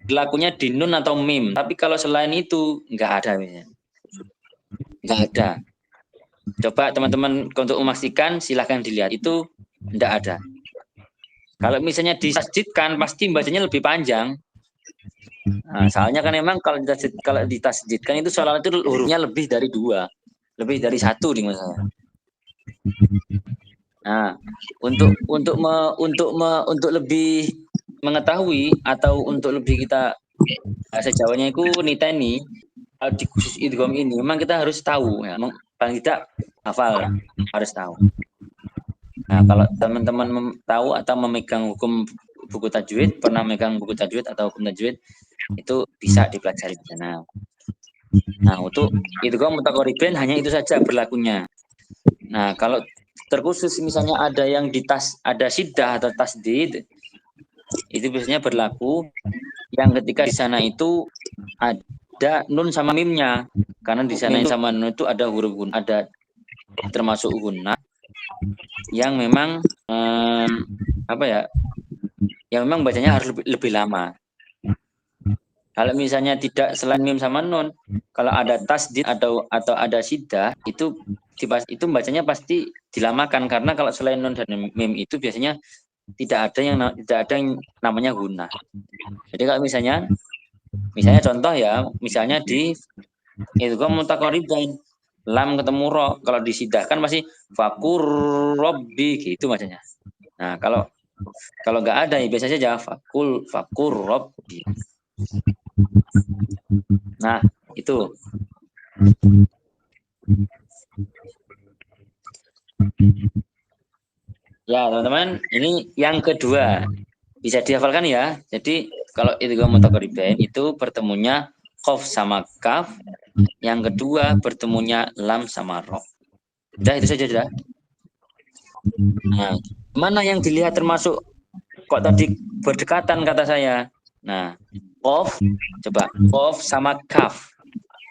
berlakunya di nun atau mim. Tapi kalau selain itu enggak ada. Enggak ada. Coba teman-teman untuk memastikan silahkan dilihat. Itu enggak ada. Kalau misalnya ditasdidkan pasti bacanya lebih panjang. Nah, soalnya kan memang kalau ditasdidkan itu soalnya itu hurufnya lebih dari 2. Lebih dari 1 di misalnya. Nah, untuk lebih mengetahui atau untuk lebih kita bahasa Jawanya itu niteni di khusus idgham ini memang kita harus tahu ya, paling tidak hafal harus tahu. Nah, kalau teman-teman tahu atau memegang hukum buku tajwid, pernah memegang buku tajwid atau hukum tajwid itu bisa dipelajari di sana. Nah, untuk idgham mutaqaribain hanya itu saja berlakunya. Nah, kalau terkhusus misalnya ada yang ada siddah atau tasdid, itu biasanya berlaku yang ketika di sana itu ada nun sama mimnya. Karena di sana sama nun itu ada huruf gun, ada termasuk gunnah yang memang yang memang bacanya harus lebih lama. Kalau misalnya tidak selain mim sama nun, kalau ada tasdid atau ada siddah itu bacanya pasti dilamakan karena kalau selain nun dan mim itu biasanya tidak ada yang namanya gunnah. Jadi kalau misalnya contoh ya, misalnya di idgham mutaqaribain lam ketemu ro, kalau disidahkan masih fakur robbi gitu macamnya. Nah, kalau nggak ada ya biasanya saja fakur robbi. Nah, itu. Ya, teman-teman, ini yang kedua. Bisa dihafalkan ya. Jadi, kalau idgham mutaqaribain itu bertemunya qaf sama kaf. Yang kedua bertemunya lam sama ro. Udah, itu saja sudah. Nah, mana yang dilihat termasuk kok tadi berdekatan kata saya. Nah, qaf coba qaf sama kaf.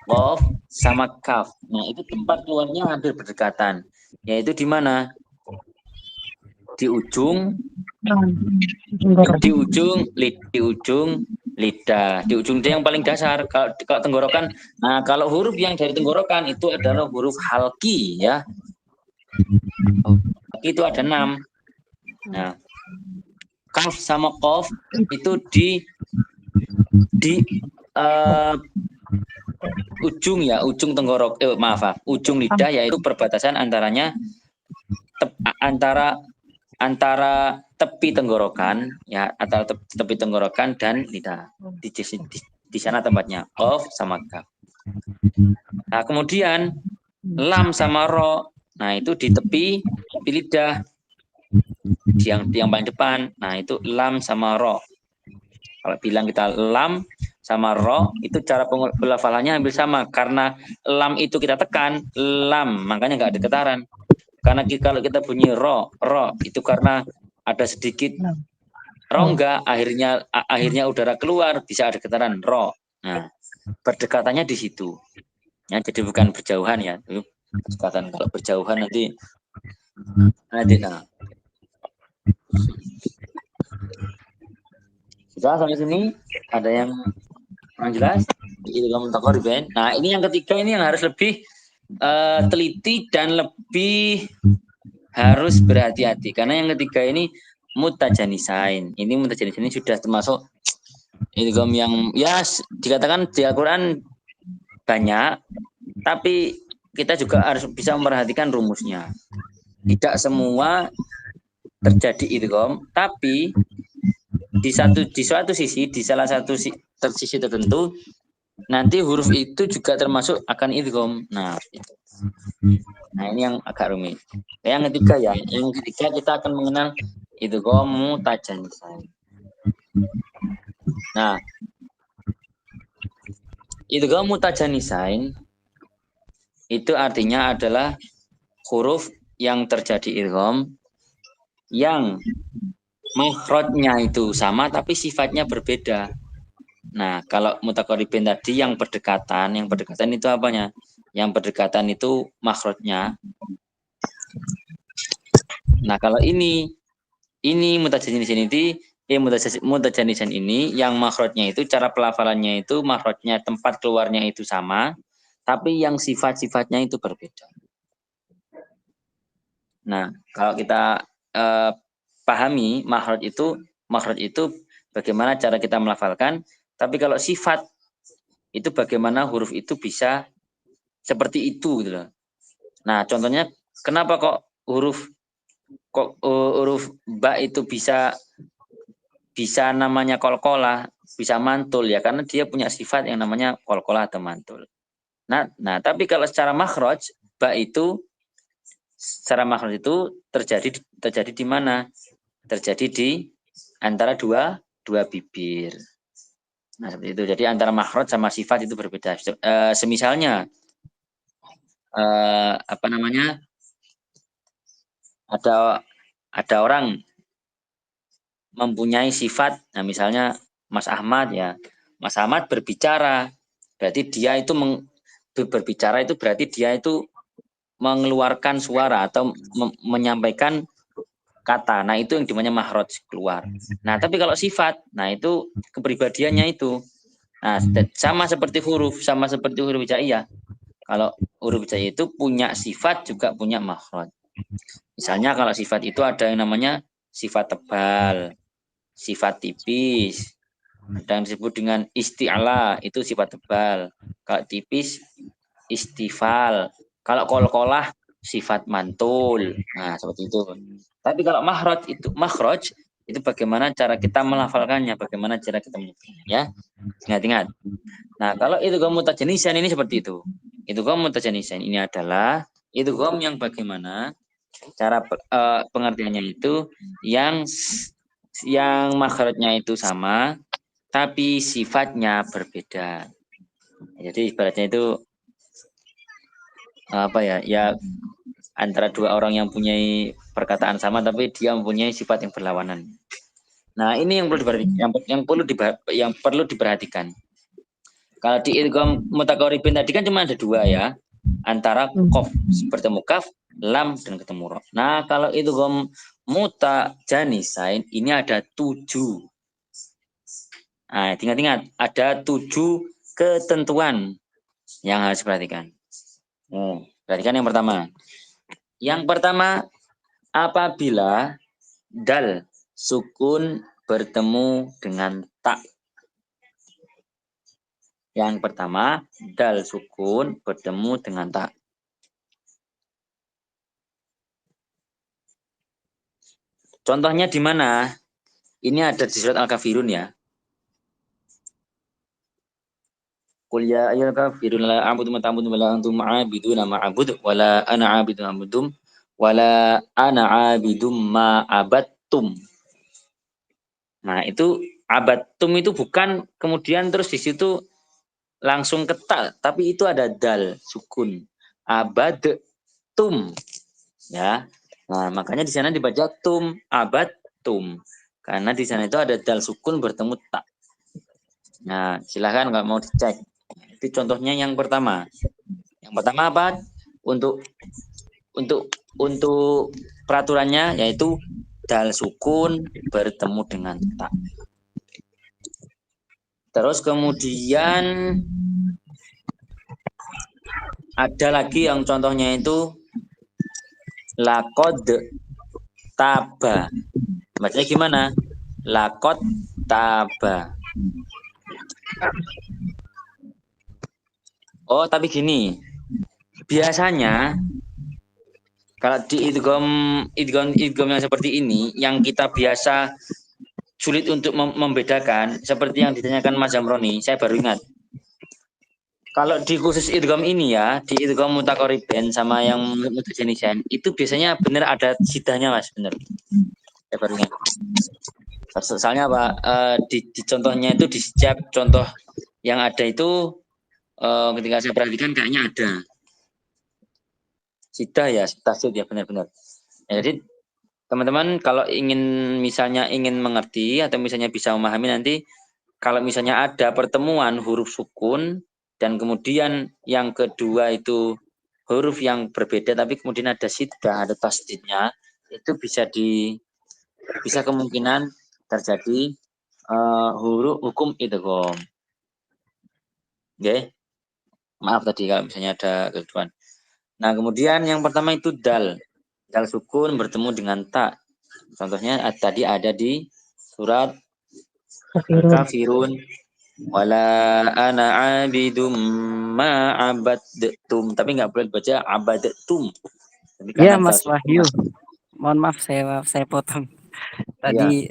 Qaf sama kaf. Nah, itu tempat keluarnya hampir berdekatan. Yaitu di mana? Di ujung lidah, di ujung dia yang paling dasar. Kalau tenggorokan, nah kalau huruf yang dari tenggorokan itu adalah huruf halki ya. Itu ada 6. Nah, kaf sama qaf itu di ujung lidah, yaitu perbatasan antara tepi tenggorokan ya, antara tepi tenggorokan dan lidah. Di sana tempatnya qaf sama kaf. Nah, kemudian lam sama ro, nah itu di tepi lidah yang paling depan. Nah, itu lam sama ro. Kalau bilang kita lam sama ro itu cara pelafalannya hampir sama karena lam itu kita tekan lam makanya nggak ada getaran. Karena kalau kita bunyi ro itu karena ada sedikit rongga akhirnya udara keluar bisa ada getaran ro. Nah, berdekatannya di situ. Ya, jadi bukan berjauhan ya. Berdekatan kalau berjauhan nanti nah. Sudah sampai sini ada yang jelas? Idgham mutaqaribain. Nah, ini yang ketiga ini yang harus lebih teliti dan lebih harus berhati-hati karena yang ketiga ini mutajanisain. Ini mutajanisain ini sudah termasuk idgham yang ya dikatakan di Al-Qur'an banyak, tapi kita juga harus bisa memperhatikan rumusnya. Tidak semua terjadi idgham, tapi di suatu sisi, di salah satu sisi tertentu nanti huruf itu juga termasuk akan idgham. Nah, itu. Nah, ini yang agak rumit. Yang ketiga kita akan mengenal idgham mutajanisain. Nah, idgham mutajanisain itu artinya adalah huruf yang terjadi idgham yang makhrajnya itu sama tapi sifatnya berbeda. Nah, kalau mutaqaribin tadi yang berdekatan itu apanya? Yang berdekatan itu makhrajnya. Nah, kalau ini mutajanisan ini yang makhrajnya itu cara pelafalannya itu makhrajnya tempat keluarnya itu sama, tapi yang sifat-sifatnya itu berbeda. Nah, kalau kita pahami makhraj itu bagaimana cara kita melafalkan, tapi kalau sifat itu bagaimana huruf itu bisa seperti itu gitu loh. Nah, contohnya kenapa kok huruf ba itu bisa namanya qalqalah, bisa mantul ya karena dia punya sifat yang namanya qalqalah atau mantul. Nah, tapi kalau secara makhraj ba itu secara makhraj itu terjadi di mana? Terjadi di antara dua bibir. Nah, seperti itu. Jadi antara makhraj sama sifat itu berbeda. Semisalnya ada orang mempunyai sifat, nah misalnya Mas Ahmad ya. Mas Ahmad berbicara, berarti dia itu berbicara itu berarti dia itu mengeluarkan suara atau menyampaikan kata. Nah, itu yang dimana makhraj keluar. Nah, tapi kalau sifat, nah itu kepribadiannya itu. Nah, sama seperti huruf hijaiyah. Kalau huruf hijaiyah itu punya sifat juga punya makhraj. Misalnya kalau sifat itu ada yang namanya sifat tebal, sifat tipis. Ada yang disebut dengan isti'ala, itu sifat tebal. Kalau tipis, istifal. Kalau qalqalah, sifat mantul. Nah, seperti itu. Tapi kalau makhraj itu bagaimana cara kita melafalkannya, bagaimana cara kita menyebutnya ya. Ingat-ingat. Nah, kalau idgham mutajanisan ini seperti itu. Idgham mutajanisan ini adalah idgham yang bagaimana cara pengertiannya itu yang makhrajnya itu sama tapi sifatnya berbeda. Jadi ibaratnya itu ya antara dua orang yang punya perkataan sama tapi dia mempunyai sifat yang berlawanan. Nah, ini yang perlu diperhatikan. Kalau di idgham mutaqaribin tadi kan cuma ada dua ya, antara qaf bertemu kaf, lam dan ketemu ro. Nah, kalau idgham mutajanisain ini ada 7. Nah, ingat-ingat ada 7 ketentuan yang harus diperhatikan. Perhatikan yang pertama. Yang pertama, apabila dal sukun bertemu dengan ta. Yang pertama, dal sukun bertemu dengan ta. Contohnya di mana? Ini ada di surat Al-Kafirun ya. Qul ya ayyuhal kafirun la a'budu ma ta'budun wa la antum 'abiduna ma a'budu wa la ana 'abidun ma 'abudtum wa la ana 'abidum ma 'abattum. Nah, itu Abatum itu bukan kemudian terus di situ langsung ke ta, tapi itu ada dal sukun. Abatum, ya. Nah, makanya di sana dibaca tum, abatum. Karena di sana itu ada dal sukun bertemu ta. Nah, silahkan nggak mau dicek. Itu contohnya yang pertama. Yang pertama apa? Untuk peraturannya yaitu dal sukun bertemu dengan ta. Terus kemudian ada lagi yang contohnya itu lakod taba. Bacanya gimana? Lakod taba. Oh, tapi gini. Biasanya kalau di idgham yang seperti ini yang kita biasa sulit untuk membedakan seperti yang ditanyakan Mas Zamroni, saya baru ingat. Kalau di khusus idgham ini ya, di idgham mutaqaribain sama yang mutajanisan, itu biasanya benar ada sidahnya Mas, benar. Saya baru ingat. Soalnya apa? Di contohnya itu di setiap contoh yang ada itu ketika saya perhatikan kayaknya ada. Sidah ya, tasdid ya benar-benar. Ya, jadi teman-teman kalau misalnya ingin mengerti atau misalnya bisa memahami nanti kalau misalnya ada pertemuan huruf sukun dan kemudian yang kedua itu huruf yang berbeda tapi kemudian ada sidah, ada tasdidnya, itu bisa kemungkinan terjadi huruf hukum idgham. Oke. Maaf tadi kalau misalnya ada kekeliruan. Nah, kemudian yang pertama itu dal. Dal sukun bertemu dengan ta. Contohnya tadi ada di surat Kafirun. Wala ana abidum ma abadtum. Tapi nggak boleh baca abadtum. Tapi Ya, karena Mas dal sukun Wahyu. Mohon maaf saya potong. ya, Tadi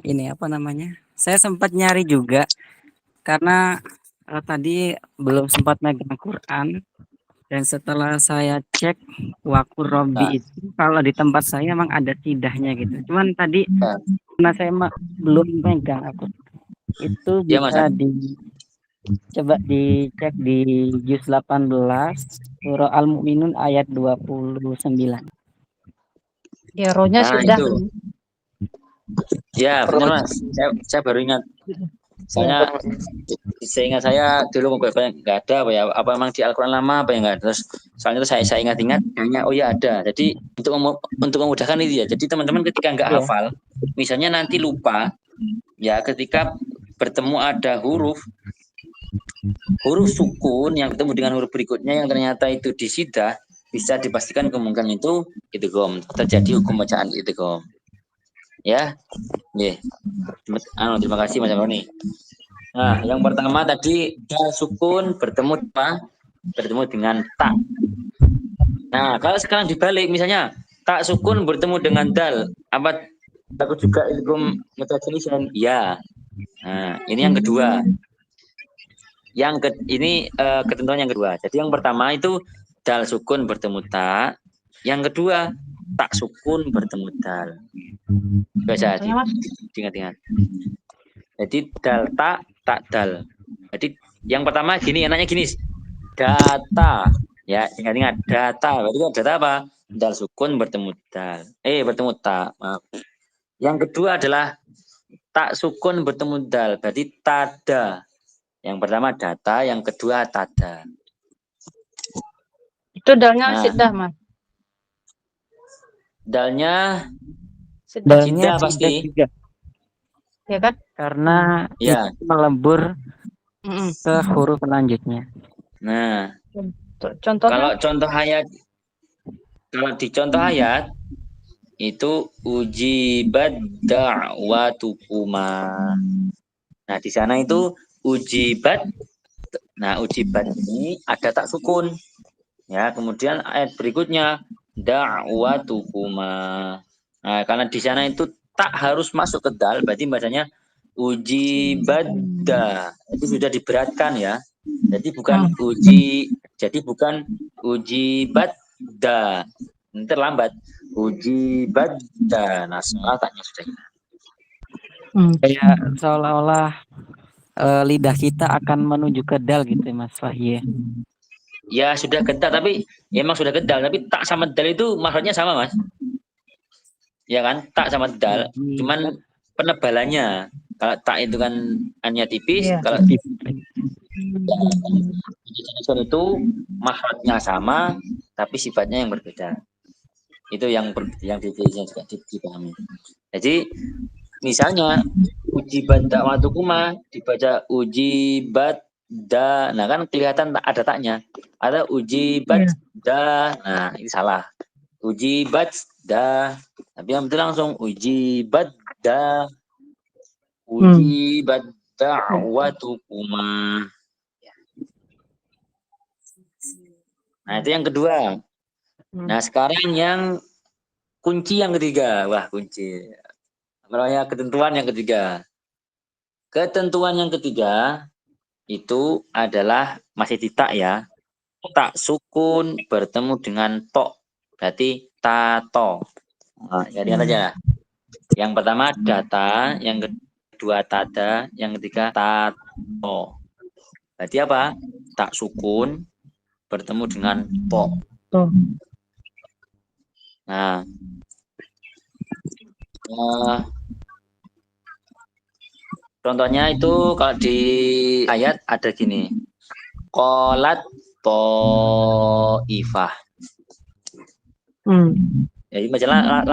ini apa namanya? Saya sempat nyari juga karena tadi belum sempat megang Quran dan setelah saya cek wakur nah, Robi itu kalau di tempat saya emang ada tidahnya gitu. Cuman tadi ya, karena saya belum megang aku itu ya Mas. bisa coba dicek di juz 18 surah Al-Mu'minun ayat 29. Ya, rohnya Nah, sudah. itu. Ya, benar Mas. Saya baru ingat. Soalnya saya ingat saya dulu nggak ada apa ya, apa memang di Al-Quran lama apa yang nggak ada. Terus soalnya itu saya ingat-ingat kayaknya oh ya ada. Jadi untuk memudahkan itu ya. Jadi teman-teman ketika nggak Iya. hafal, misalnya nanti lupa ya ketika bertemu ada huruf sukun yang ketemu dengan huruf berikutnya yang ternyata itu disidah, bisa dipastikan kemungkinan itu idgham, terjadi hukum bacaan idgham. Ya. Nggih. Terima kasih Mas Roni. Nah, yang pertama tadi dal sukun bertemu dengan ta. Nah, kalau sekarang dibalik misalnya ta sukun bertemu dengan dal, apa takut juga idgham mutajanisan? Ya. Nah, ini yang kedua. Ini ketentuan yang kedua. Jadi yang pertama itu dal sukun bertemu ta. Yang kedua tak sukun bertemu dal. Biasa diingat-ingat. Jadi dal tak dal. Jadi yang pertama gini, enaknya gini. Data. Ya, ingat-ingat data. Berarti data apa? Dal sukun bertemu dal. Bertemu ta. Maaf. Yang kedua adalah tak sukun bertemu dal. Berarti tada. Yang pertama data, yang kedua tada. Itu dalnya sidah, Mas. Dalnya Dalnya pasti. juga. Ya kan? Karena Ya. itu melebur ke huruf selanjutnya. Nah, contohnya kalau di contoh ayat itu ujibat da'watukuma. Nah, di sana itu ujibat. Nah, ujibat ini ada tak sukun. Ya, kemudian ayat berikutnya da'watukuma. Nah, karena di sana itu tak harus masuk ke dal, berarti bacanya ujibadda. Itu sudah diberatkan ya. Jadi bukan ujibadda. Ini terlambat. Ujibadda. Nah, salah taknya sudah hilang. Kayak seolah-olah lidah kita akan menuju ke dal gitu ya Mas Fahye. Ya sudah gentar tapi emang sudah gentar tapi tak sama dal itu maksudnya sama Mas. Ya kan? Tak sama dal, cuman penebalannya. Kalau tak itu kan hanya tipis, Iya. kalau itu makhrajnya sama tapi sifatnya yang berbeda. Itu yang juga dipahami. Jadi misalnya ujibat dakwaatukuma dibaca ujibat da, nah kan kelihatan ada taknya. Ada ujibat da, nah ini salah. Ujibat da, tapi yang betul langsung ujibat da, ujibat da'watukuma. Nah itu yang kedua. Nah sekarang yang kunci yang ketiga. Wah kunci. Namanya ketentuan yang ketiga. Ketentuan yang ketiga itu adalah masih di tak ya. Tak sukun bertemu dengan tok. Berarti tato. Nah, ya lihat aja. Yang pertama data, yang kedua tada, yang ketiga tato. Berarti apa? Tak sukun bertemu dengan tok. Nah, contohnya itu kalau di ayat ada gini. Qalat ta'ifah. Jadi masalah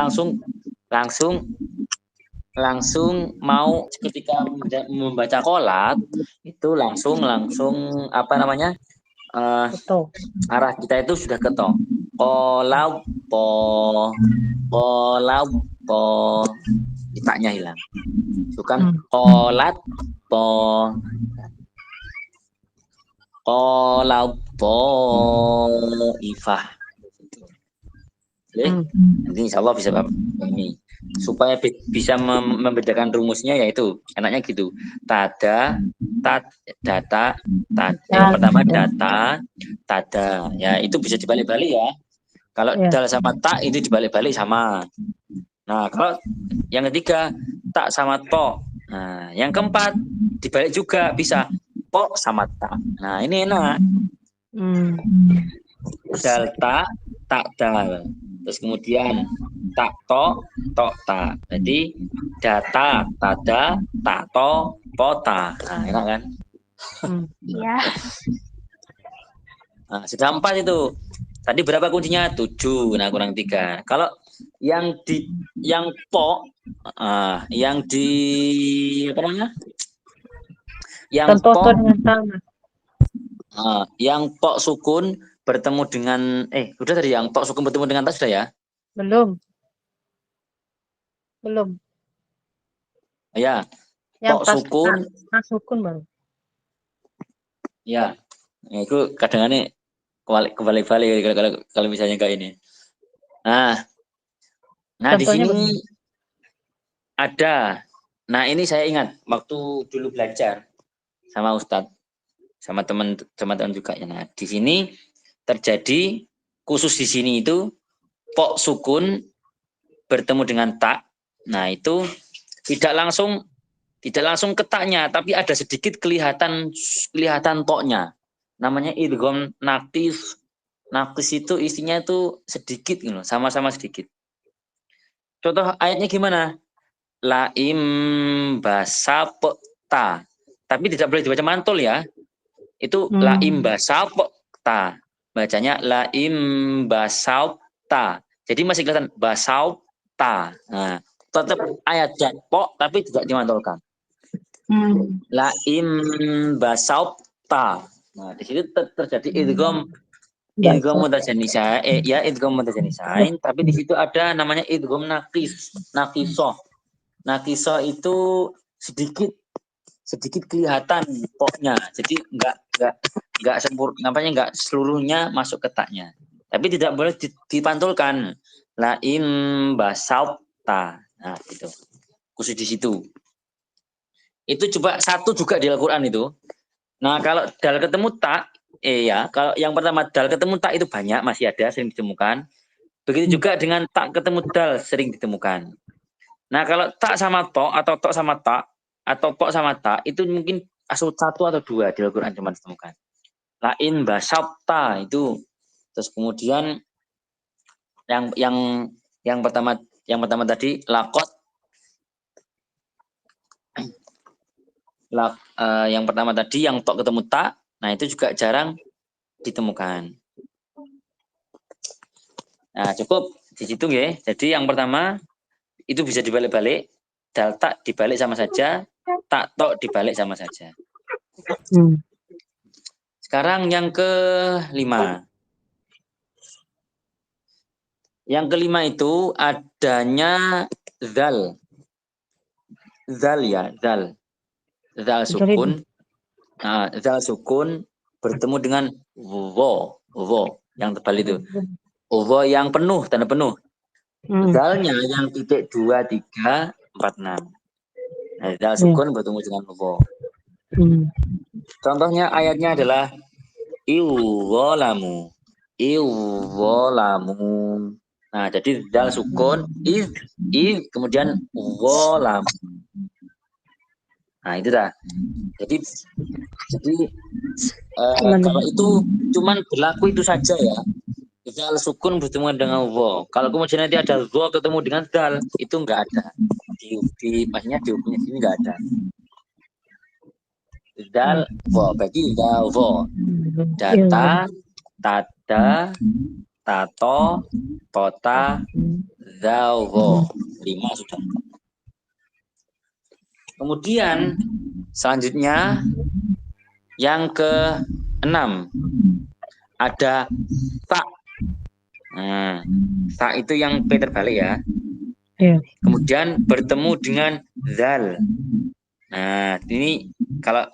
langsung mau ketika membaca qolat itu langsung apa namanya? Arah kita itu sudah ke to. Qolat taknya hilang. Bukan qolat ifah. Nanti insya Allah bisa ini supaya bisa membedakan rumusnya yaitu enaknya gitu. Tada, data, yang pertama data, tada. Ya itu bisa dibalik-balik ya. Kalau dal sama tak itu dibalik-balik sama. Nah kalau yang ketiga tak sama to. Nah yang keempat dibalik juga bisa to sama tak. Nah ini enak. Dal tak dal. Terus kemudian tak to ta. Jadi data, tada, tato, pota. Nah, enak kan? Iya. Nah, sudah 4 itu. Tadi berapa kuncinya? 7. Nah, kurang 3. Kalau yang po yang di apa namanya? Yang po yang po sukun bertemu dengan udah tadi yang tok sukun bertemu dengan tas sudah ya? Belum. Ya. Yang Tok sukun. Tas sukun baru. Ya. Itu kadang-kadang kebalik-balik kalau misalnya kayak ini. Nah di sini ada. Nah, ini saya ingat waktu dulu belajar sama Ustadz, sama teman-teman juga ya. Nah, di sini terjadi khusus di sini itu pok sukun bertemu dengan tak. Nah, itu tidak langsung ke taknya, tapi ada sedikit kelihatan toknya. Namanya idgham naktis. Naktis itu isinya itu sedikit gitu, sama-sama sedikit. Contoh ayatnya gimana? Laim basapta. Tapi tidak boleh dibaca mantul ya. Itu laim basapta. Bacanya laim basapta. Jadi masih kelihatan basapta. Nah, tetap ayat pok tapi tidak dimantulkan. Laim basapta. Nah, di situ terjadi idgham mutajanisain, idgham mutajanisain, tapi di situ ada namanya idgham naqisoh. Naqisoh itu sedikit kelihatan poknya. Jadi enggak sempurna, enggak seluruhnya masuk ke taknya. Tapi tidak boleh dipantulkan. Laim basauta. Nah, gitu. Khusus di situ. Itu coba satu juga di Al-Qur'an itu. Nah, kalau dal ketemu tak, kalau yang pertama dal ketemu tak itu banyak, masih ada, sering ditemukan. Begitu juga dengan tak ketemu dal sering ditemukan. Nah, kalau tak sama to atau tok sama tak atau pok sama tak itu mungkin asal satu atau dua di Al-Qur'an cuma ditemukan. Lain basyata itu. Terus kemudian yang yang yang pertama tadi lakot yang pertama tadi yang tok ketemu tak, nah itu juga jarang ditemukan. Nah, cukup di situ ya. Jadi yang pertama itu bisa dibalik-balik, dal tak dibalik sama saja, tak tok dibalik sama saja. Sekarang yang kelima. Yang kelima itu adanya zal. Zal ya, zal. Zal sukun. Nah, zal sukun bertemu dengan wo, yang tebal itu. Wo yang penuh, tanda penuh. Zalnya yang titik 2, 3, 4, 6. Nah, zal sukun bertemu dengan wo. Contohnya ayatnya adalah iwolamu. Iwolamu. Nah, jadi zal sukun, kemudian wolam. Nah, itu dah. Jadi kalau itu cuman berlaku itu saja ya. Zal sukun bertemu dengan wo. Kalau kemudian nanti ada wo ketemu dengan dal, itu enggak ada. Maksudnya di hukumnya sini enggak ada. Dal wo, bagi dal wo. Data, tada, tato, tota, zawo. 5 sudah. Kemudian selanjutnya yang ke-6 ada tak. Nah, tak itu yang P terbalik ya. Kemudian bertemu dengan zal. Nah, ini kalau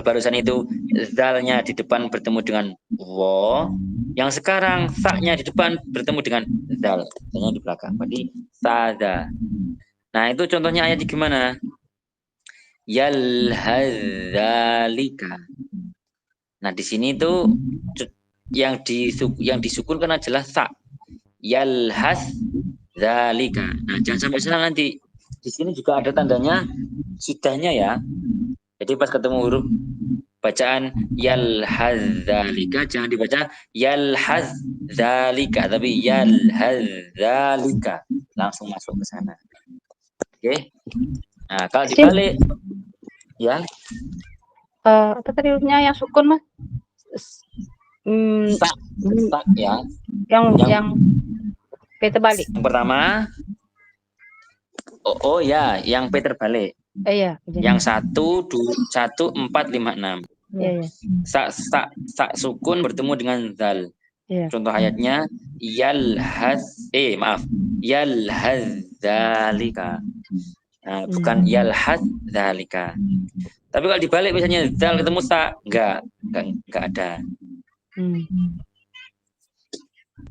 barusan itu zalnya di depan bertemu dengan wo, yang sekarang saknya di depan bertemu dengan zal, zalnya di belakang. Berarti sada. Nah, itu contohnya ayat di gimana? Yalhadzalika. Nah, di sini itu yang disukunkan adalah sa. Yalhaz zalika. Nah, jangan sampai salah nanti. Di sini juga ada tandanya sudahnya ya. Jadi pas ketemu huruf bacaan yalhaz zalika jangan dibaca yalhaz zalika tapi yalhaz zalika. Langsung masuk ke sana. Oke. Nah, kalau dibalik ya. Apa tadi hurufnya yang sukun, Mas? Sak ya. Yang P terbalik. Yang pertama ya, yang P terbalik. Iya. Yang 1, 4, 5, 6. Iya. Sak sukun bertemu dengan zal. Iya. Contoh ayatnya yalhadzalika. Nah, bukan yalhadzalika. Tapi kalau dibalik misalnya zal ketemu sa, enggak ada.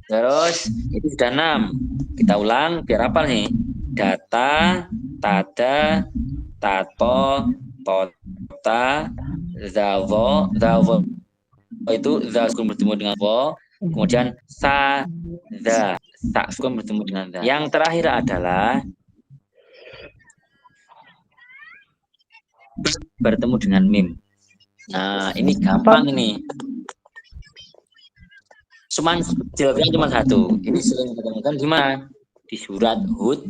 Terus itu sudah 6. Kita ulang biar hafal nih. Data, tada, tato, tota, zawo itu za sukun bertemu dengan wo. Kemudian sa sukun bertemu dengan za. Yang terakhir adalah bertemu dengan mim. Nah, ini gampang ini. Jawabannya cuma satu. Ini sering ditemukan di mana? Di surat Hud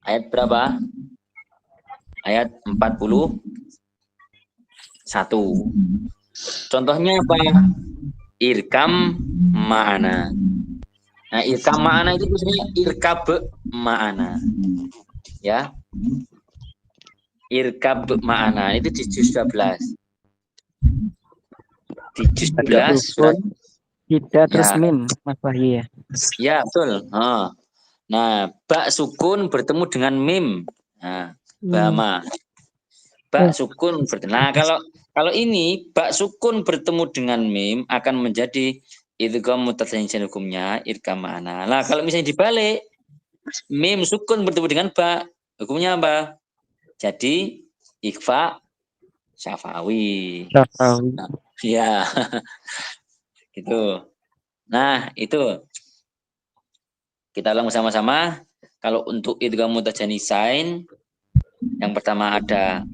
ayat berapa? Ayat 41. Contohnya apa? Irkam ma'ana. Nah, irkam ma'ana itu maksudnya irkab ma'ana. Ya. Irkab ma'ana itu di juz 12. Di juz 12 surat tidak terus mim, Mas Wahyu ya. Ya, betul. Nah, ba sukun bertemu dengan mim. Nah, bama. Ba sukun bertemu. Nah, kalau ini ba sukun bertemu dengan mim akan menjadi idgham muttasil hukumnya idgham ma'ana. Nah, kalau misalnya dibalik mim sukun bertemu dengan ba, hukumnya apa? Jadi ikhfa syafawi. Nah, ya. Gitu. Nah, itu. Kita ulang sama-sama. Kalau untuk idgham mutajanisain, yang pertama ada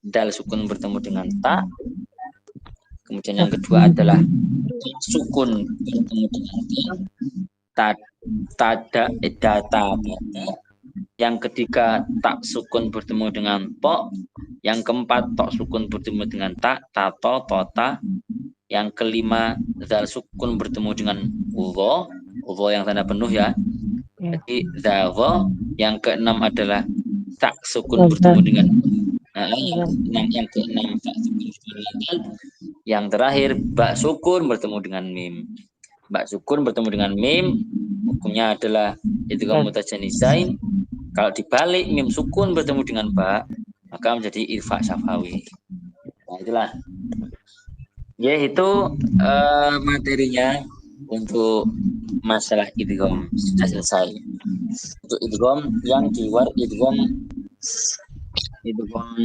dal sukun bertemu dengan ta. Kemudian yang kedua adalah sukun bertemu dengan ta. Tada data. Yang ketiga tak sukun bertemu dengan to. Yang keempat tok sukun bertemu dengan ta, tato, tota. Yang kelima zal sukun bertemu dengan wo yang tanda penuh ya. Jadi zawo. Yang keenam adalah tak sukun bertemu dengan yang keenam tak sukun bertemu dengan. Yang terakhir ba sukun bertemu dengan mim. Ba sukun bertemu dengan mim, hukumnya adalah idgham mutajanisain. Kalau dibalik mim sukun bertemu dengan ba, maka menjadi irfa syafawi. Nah, itulah. Ya, itu materinya untuk masalah idgham sudah selesai. Untuk idgham yang di luar idgham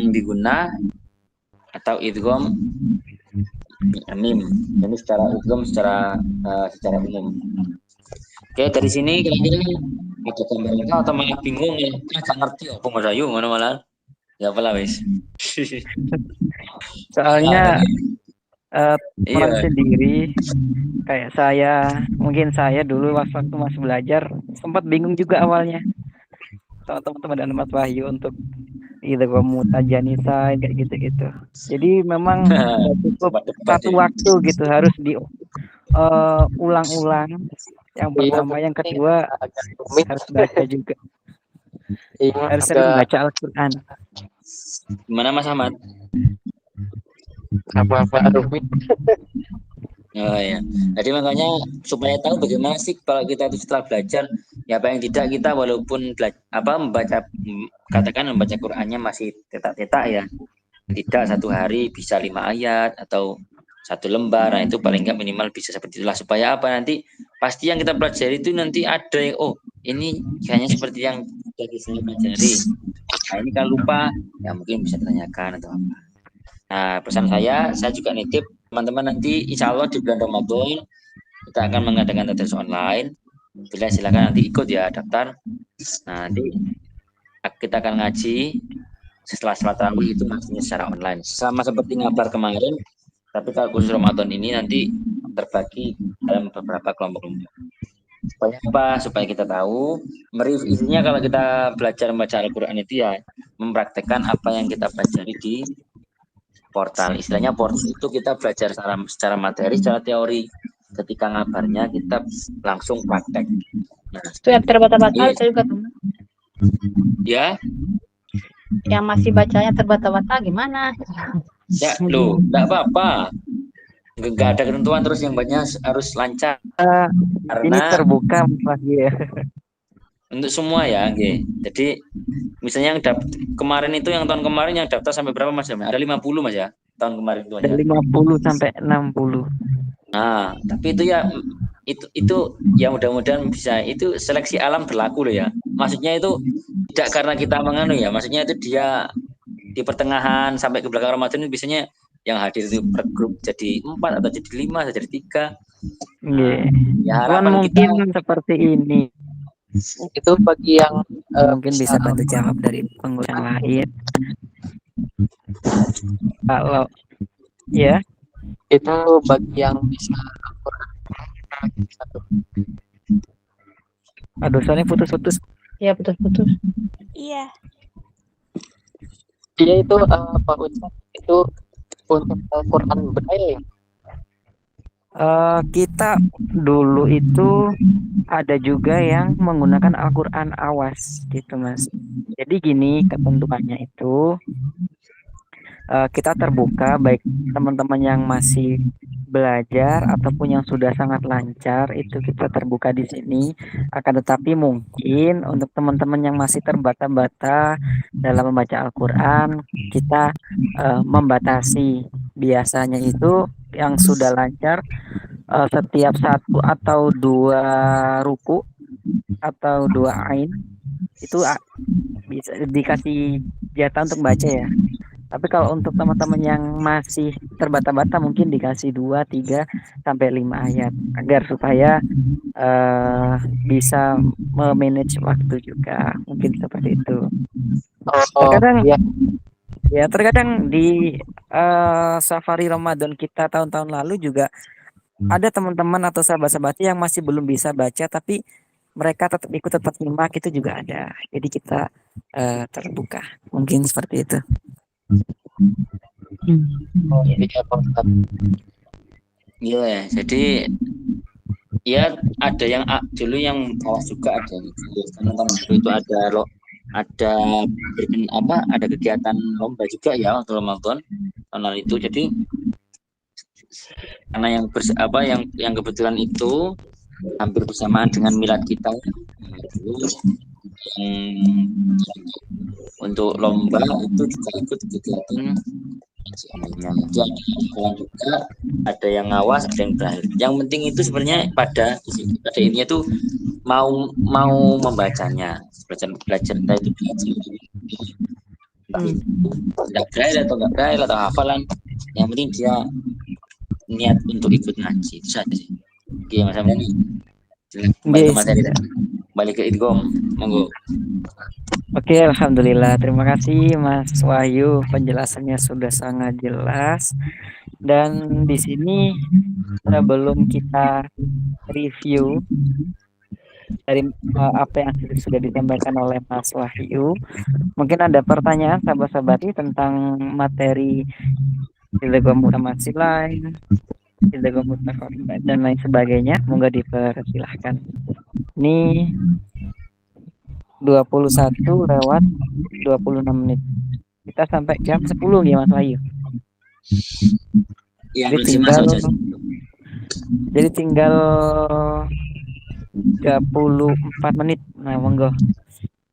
diguna atau idgham mim. Ini secara idgham secara umum. Oke, dari sini kira-kira ada gambaran atau malah bingung ya? Nggak ngerti apa Mas Ayu ngono malah. Ya apalah wis. Soalnya Iya. orang sendiri kayak mungkin saya dulu waktu masih belajar sempat bingung juga awalnya sama teman-teman dan Mas Wahyu untuk idgham mutajanisain kayak gitu-gitu. Jadi memang cukup satu waktu gitu harus ulang-ulang. Yang pertama, yang kedua harus baca juga. Harus sering baca Al-Quran. Gimana Mas Ahmad? Apa rumit. Oh ya. Jadi makanya supaya tahu bagaimana sih kalau kita itu setelah belajar, ya paling tidak kita walaupun membaca Qur'annya masih tetak-tetak ya. Tidak satu hari bisa 5 ayat atau 1 lembar, nah itu paling nggak minimal bisa seperti itulah, supaya apa nanti pasti yang kita pelajari itu nanti ada yang ini kayaknya seperti yang tadi saya pelajari. Nah ini kalau lupa ya mungkin bisa ditanyakan atau apa. Nah pesan saya juga nitip teman-teman nanti insya Allah di bulan Ramadan kita akan mengadakan tadris online. Bila silakan nanti ikut ya daftar. Nah nanti kita akan ngaji setelah sholat tarawih itu maksudnya secara online sama seperti ngabar kemarin. Tapi kalau khusus Ramadan ini nanti terbagi dalam beberapa kelompok-kelompok. Supaya apa? Supaya kita tahu, isinya kalau kita belajar membaca Al-Quran itu ya mempraktekkan apa yang kita pelajari di portal. Istilahnya portal itu kita belajar secara materi, secara teori. Ketika ngabarnya kita langsung praktek. Nah, itu yang terbata-bata saya juga teman. Ya. Yang masih bacanya terbata-bata gimana? Ya, loh, enggak apa-apa. Enggak ada ketentuan terus yang banyak harus lancar. Ini terbuka lagi ya. Untuk semua ya, okay. Jadi misalnya yang kemarin itu yang tahun kemarin yang daftar sampai berapa Mas? Ada 50 Mas ya? Tahun kemarin itu ada 50 sampai 60. Nah, tapi itu ya itu ya mudah-mudahan bisa, itu seleksi alam berlaku loh ya. Maksudnya itu tidak karena kita menganu ya, maksudnya itu dia di pertengahan sampai ke belakang Ramadan itu biasanya yang hadir itu per grup jadi 4 atau jadi 5 atau jadi 3. Ya harapan mungkin kita seperti ini. Itu bagi yang mungkin bisa bantu jawab dari pengguna lain. Kalau ya itu bagi yang bisa aduh soalnya putus-putus. Iya putus-putus. Iya. Iya itu Pak Ustadz itu untuk Al-Quran Braille. Kita dulu itu ada juga yang menggunakan Al-Quran awas gitu Mas. Jadi gini ketentuannya itu kita terbuka baik teman-teman yang masih belajar ataupun yang sudah sangat lancar itu kita terbuka di sini. Akan tetapi mungkin untuk teman-teman yang masih terbata-bata dalam membaca Al-Quran kita membatasi. Biasanya itu yang sudah lancar setiap 1 atau 2 ruku atau 2 ain itu bisa dikasih jatah untuk baca ya. Tapi kalau untuk teman-teman yang masih terbata-bata mungkin dikasih 2, 3 sampai 5 ayat agar supaya bisa memanage waktu juga. Mungkin seperti itu. Oh, Terkadang iya. ya terkadang di safari Ramadan kita tahun-tahun lalu juga ada teman-teman atau sahabat-sahabat yang masih belum bisa baca tapi mereka tetap nyimak itu juga ada. Jadi kita terbuka. Mungkin seperti itu. Oh, iya Pak Ustadz. Iya, jadi ya ada yang dulu yang awas juga ada gitu. Karena tahun lalu itu ada ada kegiatan lomba juga ya waktu Ramadan tahun lalu itu. Jadi karena yang kebetulan itu hampir bersamaan dengan milad kita dulu, untuk lomba itu juga ikut kegiatan amalnya. Jadi juga ada yang ngawas, ada yang terakhir. Yang penting itu sebenarnya pada ininya tuh mau membacanya, belajar entah itu belajar nggak braille atau nggak braille atau hafalan. Yang penting dia niat untuk ikut ngaji itu saja sih. Oke, Mas Amani. Balik ke materi. Balik ke idgham. Monggo. Oke, alhamdulillah. Terima kasih Mas Wahyu, penjelasannya sudah sangat jelas. Dan di sini sebelum kita review dari apa yang sudah disampaikan oleh Mas Wahyu, mungkin ada pertanyaan sahabat-sahabati tentang materi Idgham Mutamasil lain, Idgham Mutafarrid dan lain sebagainya. Moga dipersilahkan. Ini 21 lewat 26 menit. Kita sampai jam 10 ya Mas Wahyu. Ya, jadi tinggal 34 menit. Nah, monggo.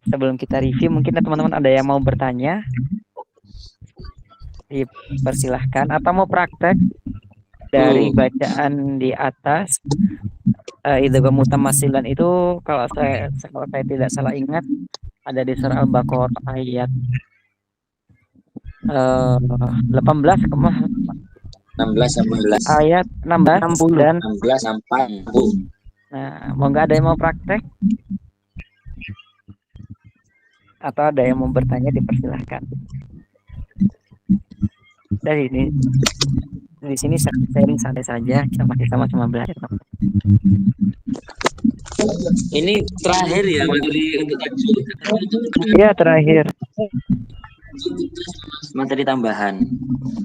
Sebelum kita review, mungkin teman-teman ada yang mau bertanya. Dipersilahkan atau mau praktek dari bacaan di atas. Idgham Mutamasilan itu kalau saya tidak salah ingat ada di surah Al-Baqarah ayat 18 ayat 16 dan 16 sampai 60. Nah, monggo ada yang mau praktek atau ada yang mau bertanya dipersilahkan. Dari ini di sini sharing santai saja, sama-sama belajar. Ini terakhir ya materi untuk tajwid. Iya, terakhir. Materi tambahan.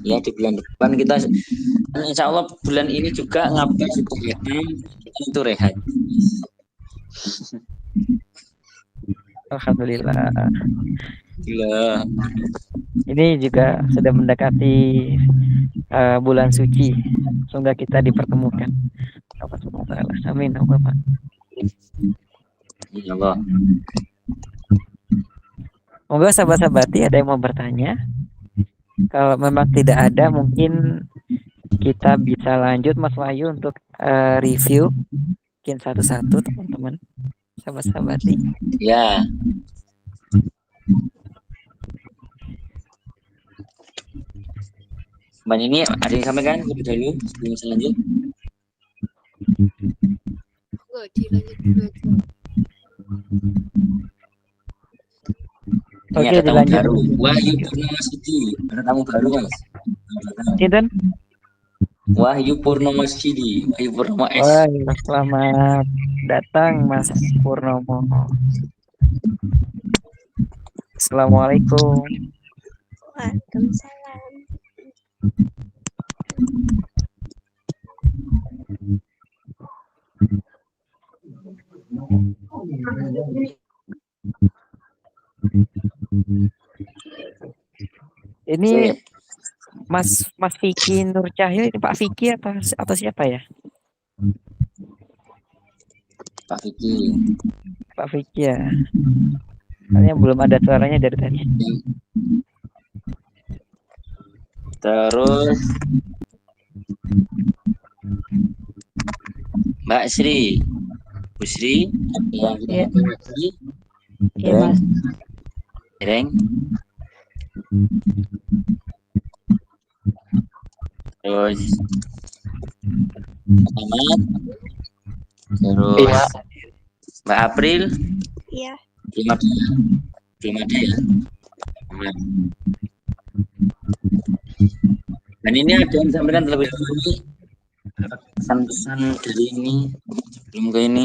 Ya, di bulan depan kita insya Allah bulan ini juga ngabdi kegiatan itu rehat. Alhamdulillah. Gila. Ini juga sudah mendekati bulan suci. Semoga kita dipertemukan. Amin. Ya Allah. Moga sahabat-sahabati ada yang mau bertanya. Kalau memang tidak ada, mungkin kita bisa lanjut Mas Wahyu untuk review mungkin satu-satu teman-teman sahabat-sahabati. Ya. Mbak ini ada yang sampaikan lebih dulu sebelum selanjut? Ini Oke, ada tamu dilanjut. baru. Wahyu Purnomo Sidi. Ada tamu baru Mas. Kinten? Wahyu Purnomo Sidi. Wahyu Purnomo S. Wah, selamat datang Mas Purnomo. Assalamualaikum. Waalaikumsalam. Ini Mas Vicky Nur Cahyo, ini Pak Vicky atau siapa ya? Pak Vicky. Pak Vicky ya. Kayaknya belum ada suaranya dari tadi. Terus Mbak Sri. Bu Sri, yang Iya. lagi. Iya, Mas. Reng. terus Ahmad, terus Iya. Mbak April, Iya. belum ada ya. Ahmad. Dan ini ada yang disampaikan terlebih dahulu nih, pesan-pesan dari ini sebelum ke ini.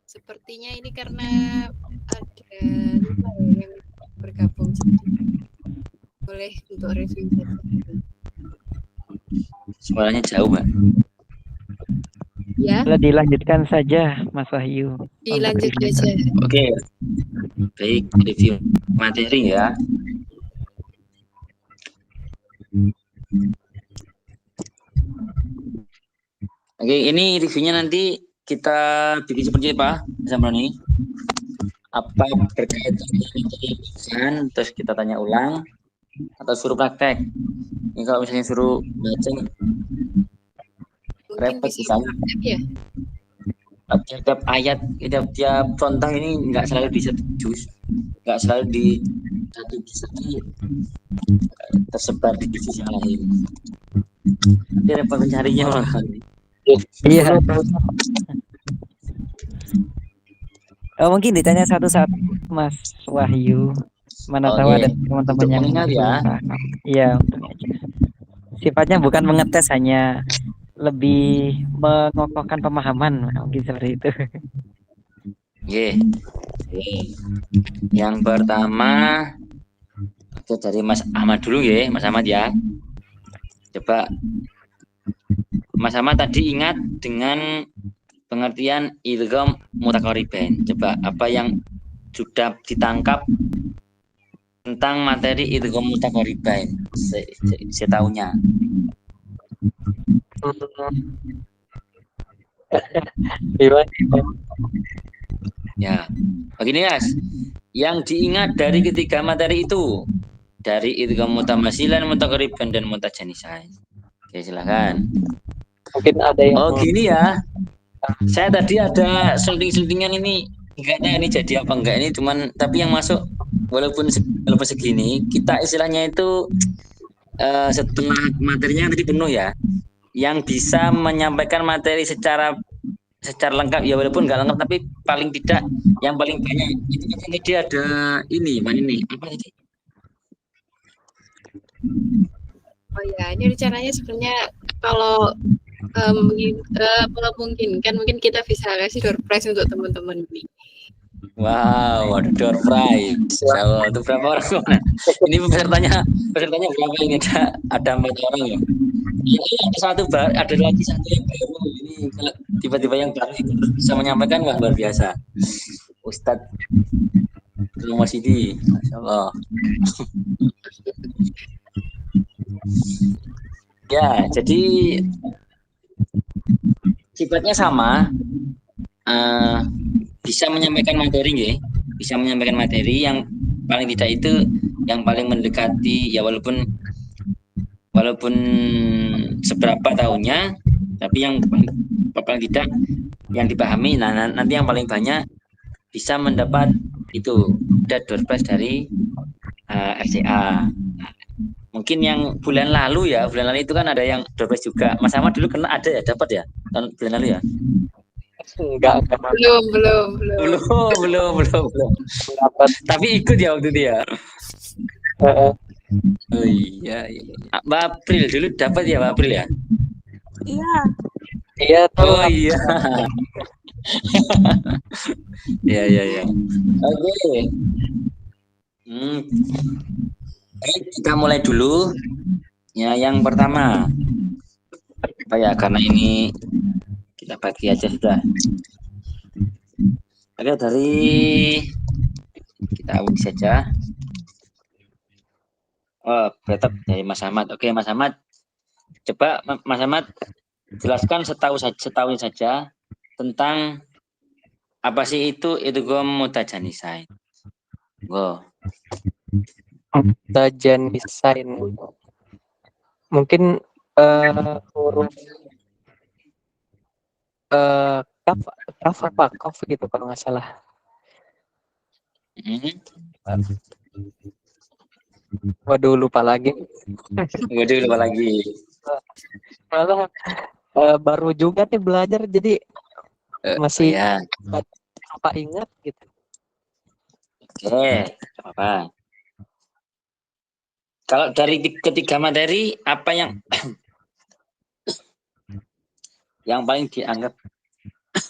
Sepertinya ini karena ada 5 ya yang bergabung. Boleh untuk review saja. Suaranya jauh, Mbak. Ya, Boleh dilanjutkan saja, Mas Wahyu. dilanjut Untuk aja. Oke. Baik, review materi ya. Oke, ini reviewnya nanti kita bikin seperti apa, Zamroni? Apa berkaitan dengan materi yang terus kita tanya ulang atau suruh praktek? Ini kalau misalnya suruh baca Mungkin repot bisa misalnya praktek ya. tiap ayat, tiap contoh ini nggak selalu di satu juz, nggak selalu di satu juz, tapi tersebar di juz yang lain. Nanti repot mencarinya malah. Iya. Mungkin ditanya satu-satu, Mas Wahyu. Mana tahu Oke. ada teman-teman Untuk yang mengingat ya. belum paham. Iya, untuk aja. Sifatnya bukan mengetes, hanya lebih mengokohkan pemahaman, mungkin seperti itu. Oke. Yang pertama itu dari Mas Ahmad dulu ya, Mas Ahmad ya. Coba Mas Ahmad tadi ingat dengan pengertian idgham mutaqaribain. Coba apa yang sudah ditangkap tentang materi idgham mutaqaribain setahunya. Ya, begini Mas. Yang diingat dari ketiga materi itu, dari idgham mutamasilan, mutaqariban dan mutajanisan. Oke, silakan. Mungkin ada yang Oh, gini ya. Saya tadi ada sunting-suntingan ini, enggaknya ini jadi apa enggak ini, cuman tapi yang masuk walaupun segini, kita istilahnya itu setelah materinya tadi penuh ya, yang bisa menyampaikan materi secara lengkap ya, walaupun nggak lengkap tapi paling tidak yang paling banyak itu kan tadi ada ini apa tadi? Oh ya, ini rencananya sebenarnya kalau memungkinkan mungkin kita bisa kasih door prize untuk teman-teman ini. Wow, ada door prize. So, itu berapa orang? Ini pesertanya berapa ini? Ada 4 orang ya. Ini ada lagi satu yang baru. Ini kalau tiba-tiba yang baru itu terus bisa menyampaikan, wah luar biasa. Ustadz Masidi, Masya Allah. Ya, jadi sifatnya sama, bisa menyampaikan materi ya, bisa menyampaikan materi yang paling tidak itu yang paling mendekati ya, walaupun seberapa tahunnya, tapi yang paling tidak yang dipahami. Nah, nanti yang paling banyak bisa mendapat itu door prize dari FCA. Mungkin yang bulan lalu itu kan ada yang door prize juga. Mas Ahmad dulu kena ada ya, dapat ya tahun bulan lalu ya? enggak Belum. dapat. Tapi ikut ya waktu itu ya. Oh iya. Mbak April dulu dapat ya, Mbak April ya? Iya. Iya tuh. Oh iya. Ya. Oke. Baik, kita mulai dulu. Ya, yang pertama. Apa ya? Karena ini kita bagi aja sudah. Oke, dari kita awali saja. Oh, tetap dari Mas Ahmad. Oke, Mas Ahmad. Coba Mas Ahmad jelaskan setahu saja tentang apa sih itu idgham mutajanisain. Wow. Mutajanisain. Mungkin huruf kaf gitu kalau nggak salah. Waduh, lupa lagi. Waduh, lupa lagi. Malah baru juga nih belajar, jadi masih Ya, apa ingat gitu. oke, nggak apa-apa. Kalau dari ketiga materi, apa yang paling dianggap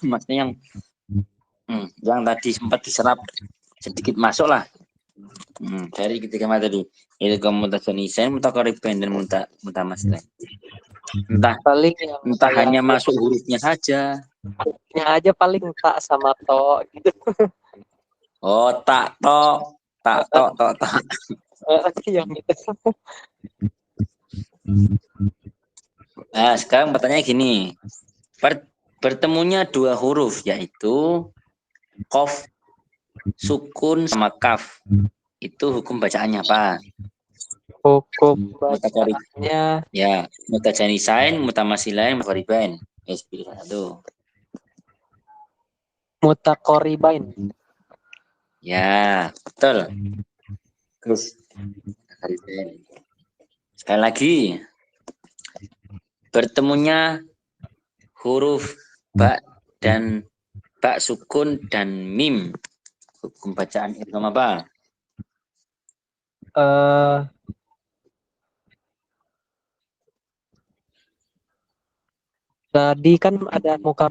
maksudnya yang tadi sempat diserap sedikit masuk lah dari ketiga materi itu mutajanisen, mutaqariban dan mutamatsilan. Paling yang Entah kayak hanya masuk hurufnya saja. hurufnya aja paling tak sama to gitu. Oh, tak to. Yang itu. Nah, sekarang pertanyaannya gini. Bertemunya dua huruf yaitu qaf, sukun sama kaf. Itu hukum bacaannya apa? Hukum bacaannya Ya, mutajanisain, mutamasilain, mutaqaribain. Pilih satu. mutaqaribain. Ya, betul. Terus sekali lagi. Bertemunya huruf ba dan ba sukun dan mim. Hukum bacaan itu apa? Tadi kan ada muka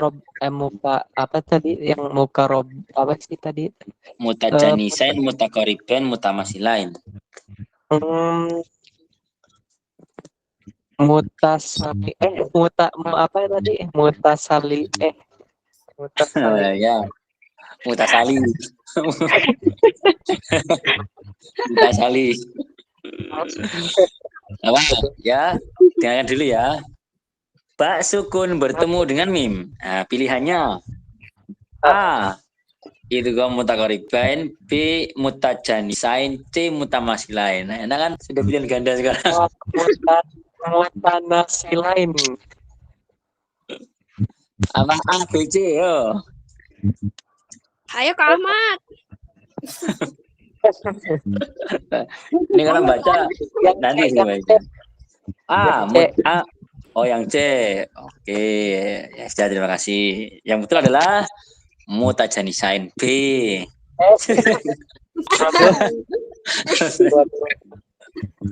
apa tadi yang muka apa sih tadi? Mutajanisain, mutaqariban, mutamasilain. Mutasali apa tadi? Mutasali Ya, mutasali. Mutasali. Apa? Ya, dengarkan dulu ya. Ba sukun bertemu dengan mim. Nah, pilihannya A. Idgham mutaqaribain, B. Mutajanisain, C. Mutamasilain. Nah, enak kan? Sudah pilihan ganda sekarang. Mutanasilain. Apa A, B, C, yo. Ayo Kak Ahmad. Ini kalau baca nanti saya baca. A. Oh, yang C. Oke, ya sudah, terima kasih. Yang betul adalah mutajanisain, B.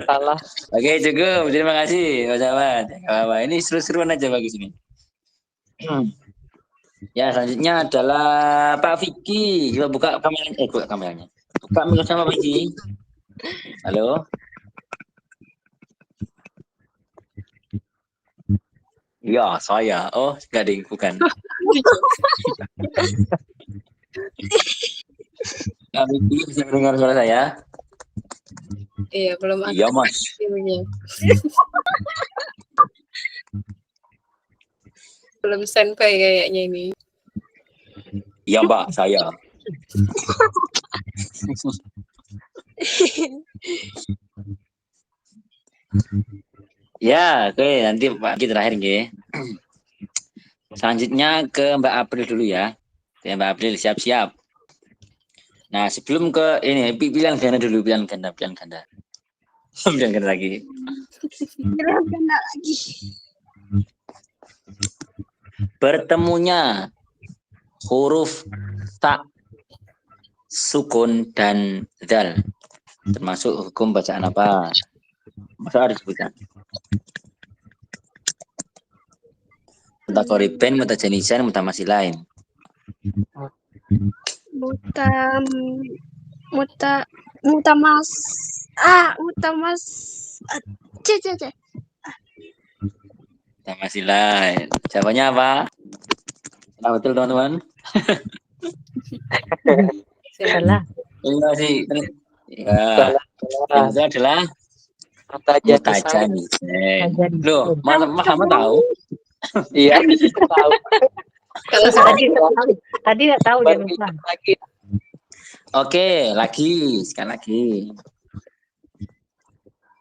Salah. Oke, cukup. Terima kasih, Mas Ahmad. Ini seru-seruan aja bagus ini. Ya, selanjutnya adalah Pak Vicky. Coba buka kameranya. Buka kameranya. Buka mikrofon Pak Vicky. Halo. Ya, saya. Oh, gading, bukan. Pak Vicky bisa mendengar suara saya? Iya, belum ada. Iya, Mas. Belum standby kayaknya ini. Iya, Mbak, saya. Ya, oke, nanti Pak Vicky terakhir nggih. Selanjutnya ke Mbak April dulu ya. Oke, Mbak April siap-siap. Nah, sebelum ke ini, pilihan ganda dulu, pilihan ganda. Pilihan ganda lagi. Pilihan ganda lagi. Bertemunya huruf ta, sukun dan dal. Termasuk hukum bacaan apa? Masa harus disebutkan. Mutaqariban, mutajanisan, mutamasilain. Mutamas. C. Mutamasilain. Jawabannya apa? Nah, betul teman-teman. Salah. Ini masih. Ya. Yang betul adalah mutajanisan. Loh, Muhammad tahu? Iya, tahu. Kalau Tadi nggak tahu dia lupa. Lagi. Oke, sekali lagi.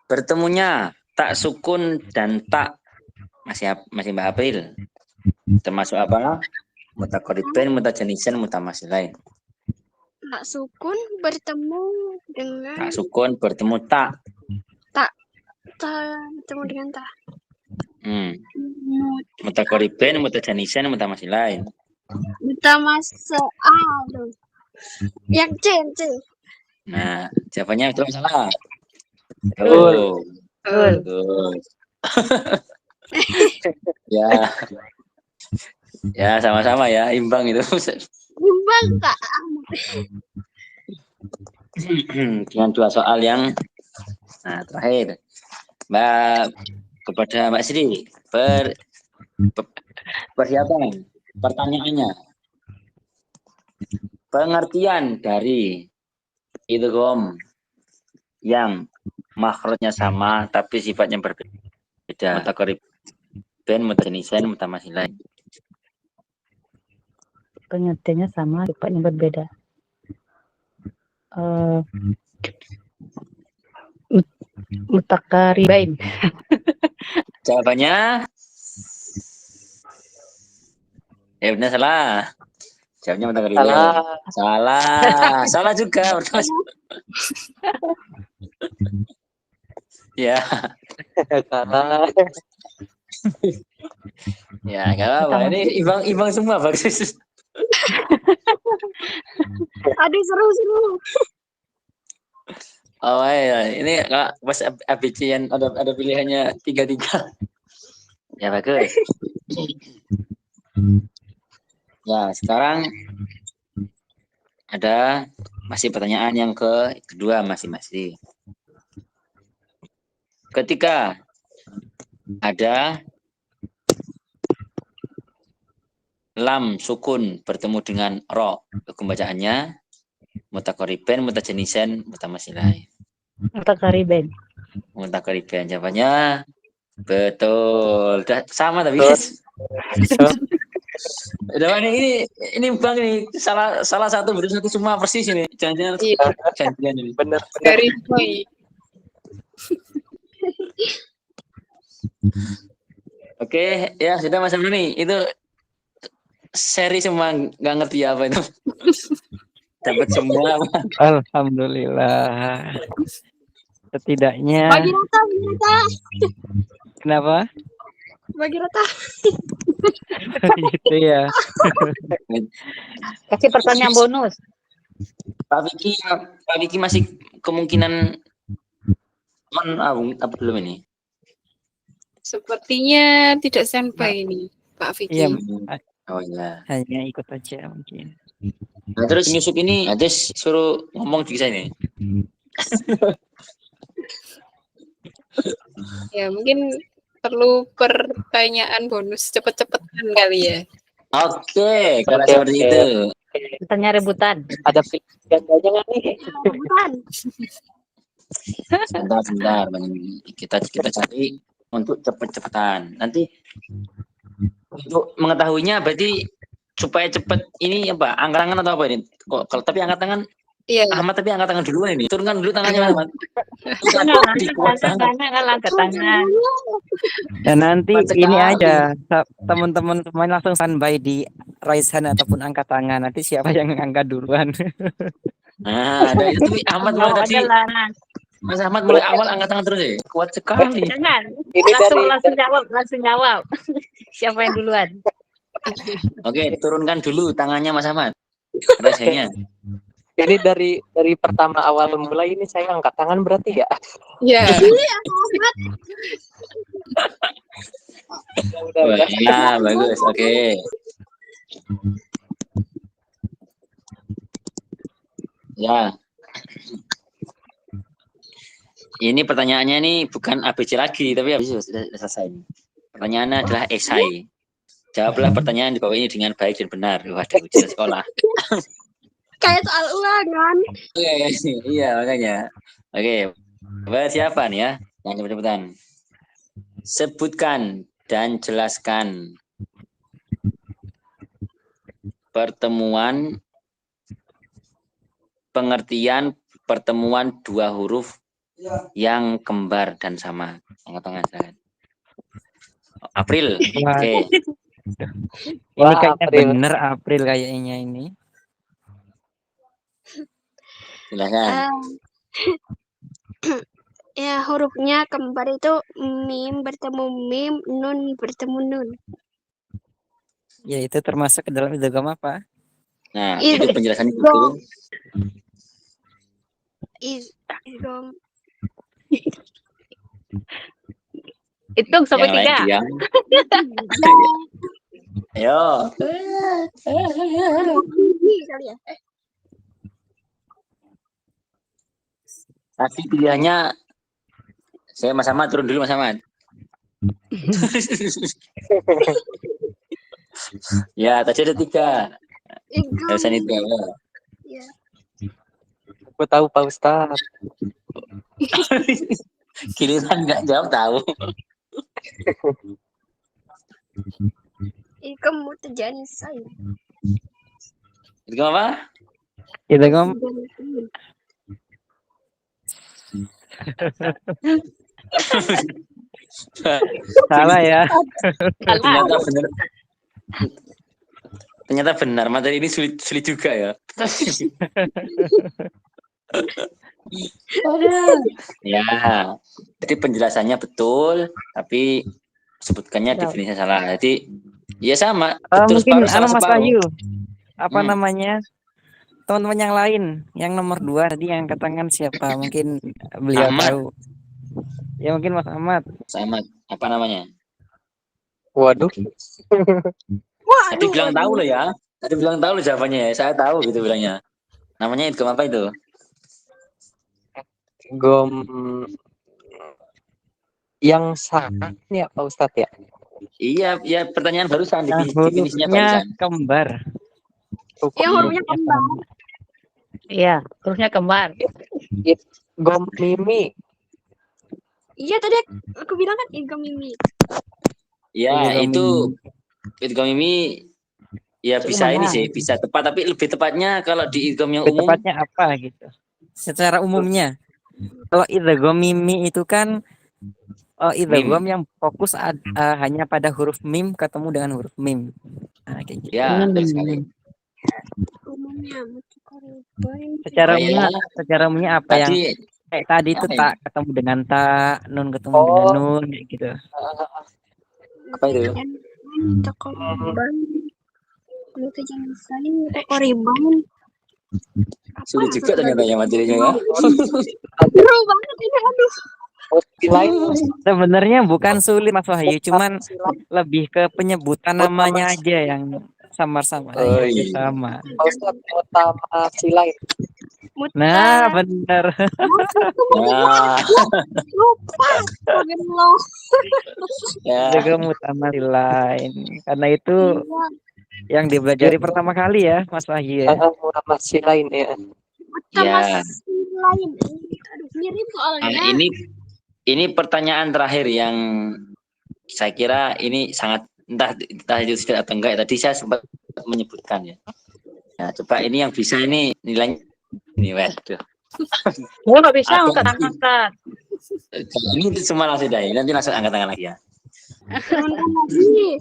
Bertemunya tak sukun dan tak masih Mbak April. Termasuk apa? Mutaqariban, mutajanisan, mutamasilain. Tak sukun bertemu dengan Tak sukun bertemu tak. bertemu dengan tak. Mutakoribin, mutajanisen, mutamatsilain. Aduh. Yang C. Nah, jawabannya betul salah. Betul. Betul. Betul. Ya. Ya, sama-sama ya, imbang itu. Imbang Kak. Dengan 2 soal yang terakhir. Kepada Mbak Sri, persiapan pertanyaannya. Pengertian dari idgham yang makhrajnya sama tapi sifatnya berbeda. Mutakoribin, mutajanisen, mutamatsilain. Pengertiannya sama, sifatnya berbeda. Mutakaribain. Jawabannya benar salah. Jawabnya mutakoribin. Salah juga. Ya. Salah. Ya, enggak apa-apa. Ini imbang semua, bagus. Aduh seru. Oh ya, ini Kak, pas ABC yang ada pilihannya 3-3. Ya bagus. Ya, sekarang ada masih pertanyaan yang kedua masing-masing. Ketika ada lam sukun bertemu dengan ro, hukum bacaannya mutakoribin, mutajanisen, mutamatsilain. Mutakaribain. Mutakoribin. Jawabannya betul. Sama tapi. Udah ini Bang nih salah satu betul satu semua persis ini. Jangan-jangan gantian ini. Bener. Dari boy. Oke, ya sudah Mas Amri. Itu seri semua nggak ngerti apa itu. Dapat semua. Alhamdulillah. Setidaknya. Bagi rata. Kenapa? Bagi rata. Gitu ya. Kasih pertanyaan bonus. Pak Vicky masih kemungkinan apa belum ini? Sepertinya tidak standby ini, Pak Vicky. Iya. Oh iya. Hanya ikut aja mungkin. Nah, terus Yusuf ini Ades suruh ngomong di sini. Ya, mungkin perlu pertanyaan bonus cepet-cepetan kali ya. Oke, kalau seperti itu. Tanya rebutan. Ada pilihan banyak nggak nih? Bukan. Sebentar. Kita cari untuk cepet-cepetan. Nanti untuk mengetahuinya berarti supaya cepet ini apa? Angkat tangan atau apa ini? Kalau tapi angkat tangan Iya. Ahmad tapi angkat tangan duluan ini. Turunkan dulu tangannya Ahmad. Angkat tangan. Dan nanti Cepat ini sekali. aja teman-teman semuanya langsung standby di raise hand ataupun angkat tangan. Nanti siapa yang angkat duluan? Nah, dari itu Ahmad mulai tadi. Mas Ahmad mulai awal angkat tangan terus ya. Kuat sekali. Jangan. Ini Langsung jawab. Siapa yang duluan? Oke, turunkan dulu tangannya Mas Ahmad. Rasanya. Ini dari pertama awal mulai ini saya angkat tangan berarti ya. Iya. Udah. Ya, bagus. Oke. Ya. Ini pertanyaannya nih bukan ABC lagi, tapi ABC sudah selesai. Pertanyaannya adalah esai. Jawablah pertanyaan di bawah ini dengan baik dan benar. Waduh, ujian sekolah. Kayak soal ulangan. Iya, makanya. Oke. Persiapan ya. Yang cepet-cepetan. Sebutkan dan jelaskan pengertian pertemuan dua huruf yang kembar dan sama. Angkat tangan silakan. April. Oke. Ini kayaknya April. bener April kayaknya ini. Silakan. Ya, hurufnya kembar itu mim bertemu mim, nun bertemu nun. Ya itu termasuk ke dalam idgham apa? Nah, Id- itu penjelasannya itu. idgham. Idgham. Hitung sampai Yang lain 3. diam. Ayo. Ini kali ya. Tadi pilihannya saya Mas Ahmad, turun dulu Mas Ahmad. Ya, tadi ada 3. Idgham. Alasan itu. Ya. Aku tahu Pak Ustaz. Giliran nggak jawab tahu. Idgham mutajanisai. Itu apa? Idgham salah ya. Ternyata benar. Ternyata benar. Materi ini sulit juga ya. Ya, jadi penjelasannya betul, tapi sebutkannya Ya. definisinya salah. Jadi, ya sama. Betul Mungkin separuh, salah Mas separuh. Wahyu, apa Hmm. namanya? Teman-teman yang lain, yang nomor 2 tadi yang angkat tangan siapa? Mungkin beliau Ahmad. tahu. Ya mungkin Mas Ahmad. Sama apa namanya? Waduh. Tadi bilang tahu loh ya. Tadi bilang tahu loh jawabannya ya. Saya tahu gitu bilangnya. Namanya idgham apa itu? Gom yang sama ya Pak Ustaz ya. Iya, ya pertanyaan barusan, Yang definisinya hurufnya barusan. kembar. Yang hurufnya kembar. Iya, hurufnya kembar. Gom mimi. Iya, tadi aku bilang kan idgham mimi. Ya, Idgham itu idgham ini ya bisa ini Mana? sih, bisa tepat, tapi lebih tepatnya kalau di idgham yang Lebih umum, tepatnya apa gitu? Secara umumnya. Kalau idgham mimi itu kan idgham yang fokus hanya pada huruf mim ketemu dengan huruf mim. Nah, kayak gitu. ya, betul sekali. Umumnya Secara Oh, umumnya, ya. secara umumnya apa yang Tadi kayak tadi itu apa tak ketemu dengan tak, nun ketemu dengan nun kayak gitu. apa itu? Taqorban. Mutajanisai taqorban. Sulit juga ternyata ya materinya ya. Seru banget ini, aduh. Lain Sebenarnya bukan sulit Mas Wahyu, cuman lebih ke penyebutan namanya aja yang samar-samar Oh, aja iya. sama. Pak Ustaz utama si lain. Nah, benar. Nah, Lupa. Astagfirullah. ya. Juga utama di lain. Karena itu Iya. yang dipelajari pertama kali ya, Mas Wahyu ya. Utama si lain ya. Ya. Lain. Aduh, mirip soalnya. Nah, ini pertanyaan terakhir yang saya kira ini sangat entah itu tidak atau enggak. Tadi saya sempat menyebutkan ya. Nah, coba ini yang bisa ini nilainya ini waduh. Oh, nggak bisa Atau- angkat-angkat. Ini semua langsung dah. Nanti langsung angkat tangan lagi ya. Turunkan lagi.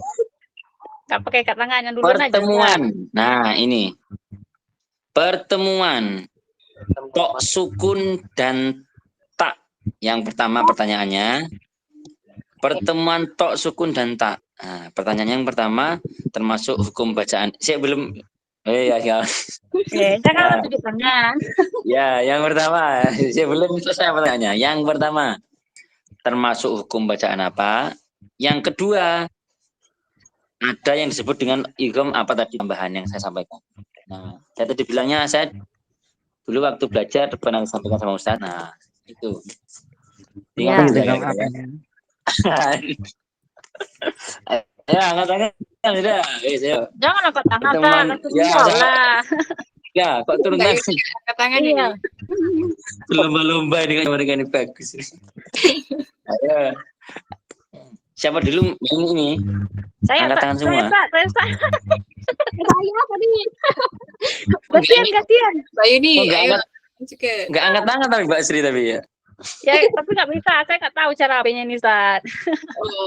Nggak pakai ikat tangan yang duluan aja. Pertemuan. Nah, ini. Pertemuan tok sukun dan tak. Yang pertama pertanyaannya. Pertemuan tok sukun dan tak. Nah, pertanyaan yang pertama termasuk hukum bacaan. Saya belum ya. Jangan tunjuk tangan. Ya, yang pertama, saya belum selesai pertanyaannya. Yang pertama, termasuk hukum bacaan apa? Yang kedua, ada yang disebut dengan idgham apa tadi tambahan yang saya sampaikan. Nah, saya tadi bilangnya saya dulu waktu belajar pernah sampaikan sama Ustaz. Nah, itu. Ya. Ingat Idgham ya, apa? ya, angkat tangan sudah. Ayo. Jangan angkat tangan, Kak. Pertemuan. Langsung Ya, sholat. Ya, kok turun Mbak tangan? Yuni angkat tangan Iya. ini. Lomba-lomba dengan mereka ini bagus. Ayo. Siapa dulu yang ini? Saya Angkat tangan semua. saya. Saya tadi. Gantian. Mbak Yuni, Oh, nggak ayo angkat. juga. Enggak angkat tangan tapi Mbak Sri tapi ya. Ya, tapi nggak bisa. Saya nggak tahu cara apanya nih, Ustaz.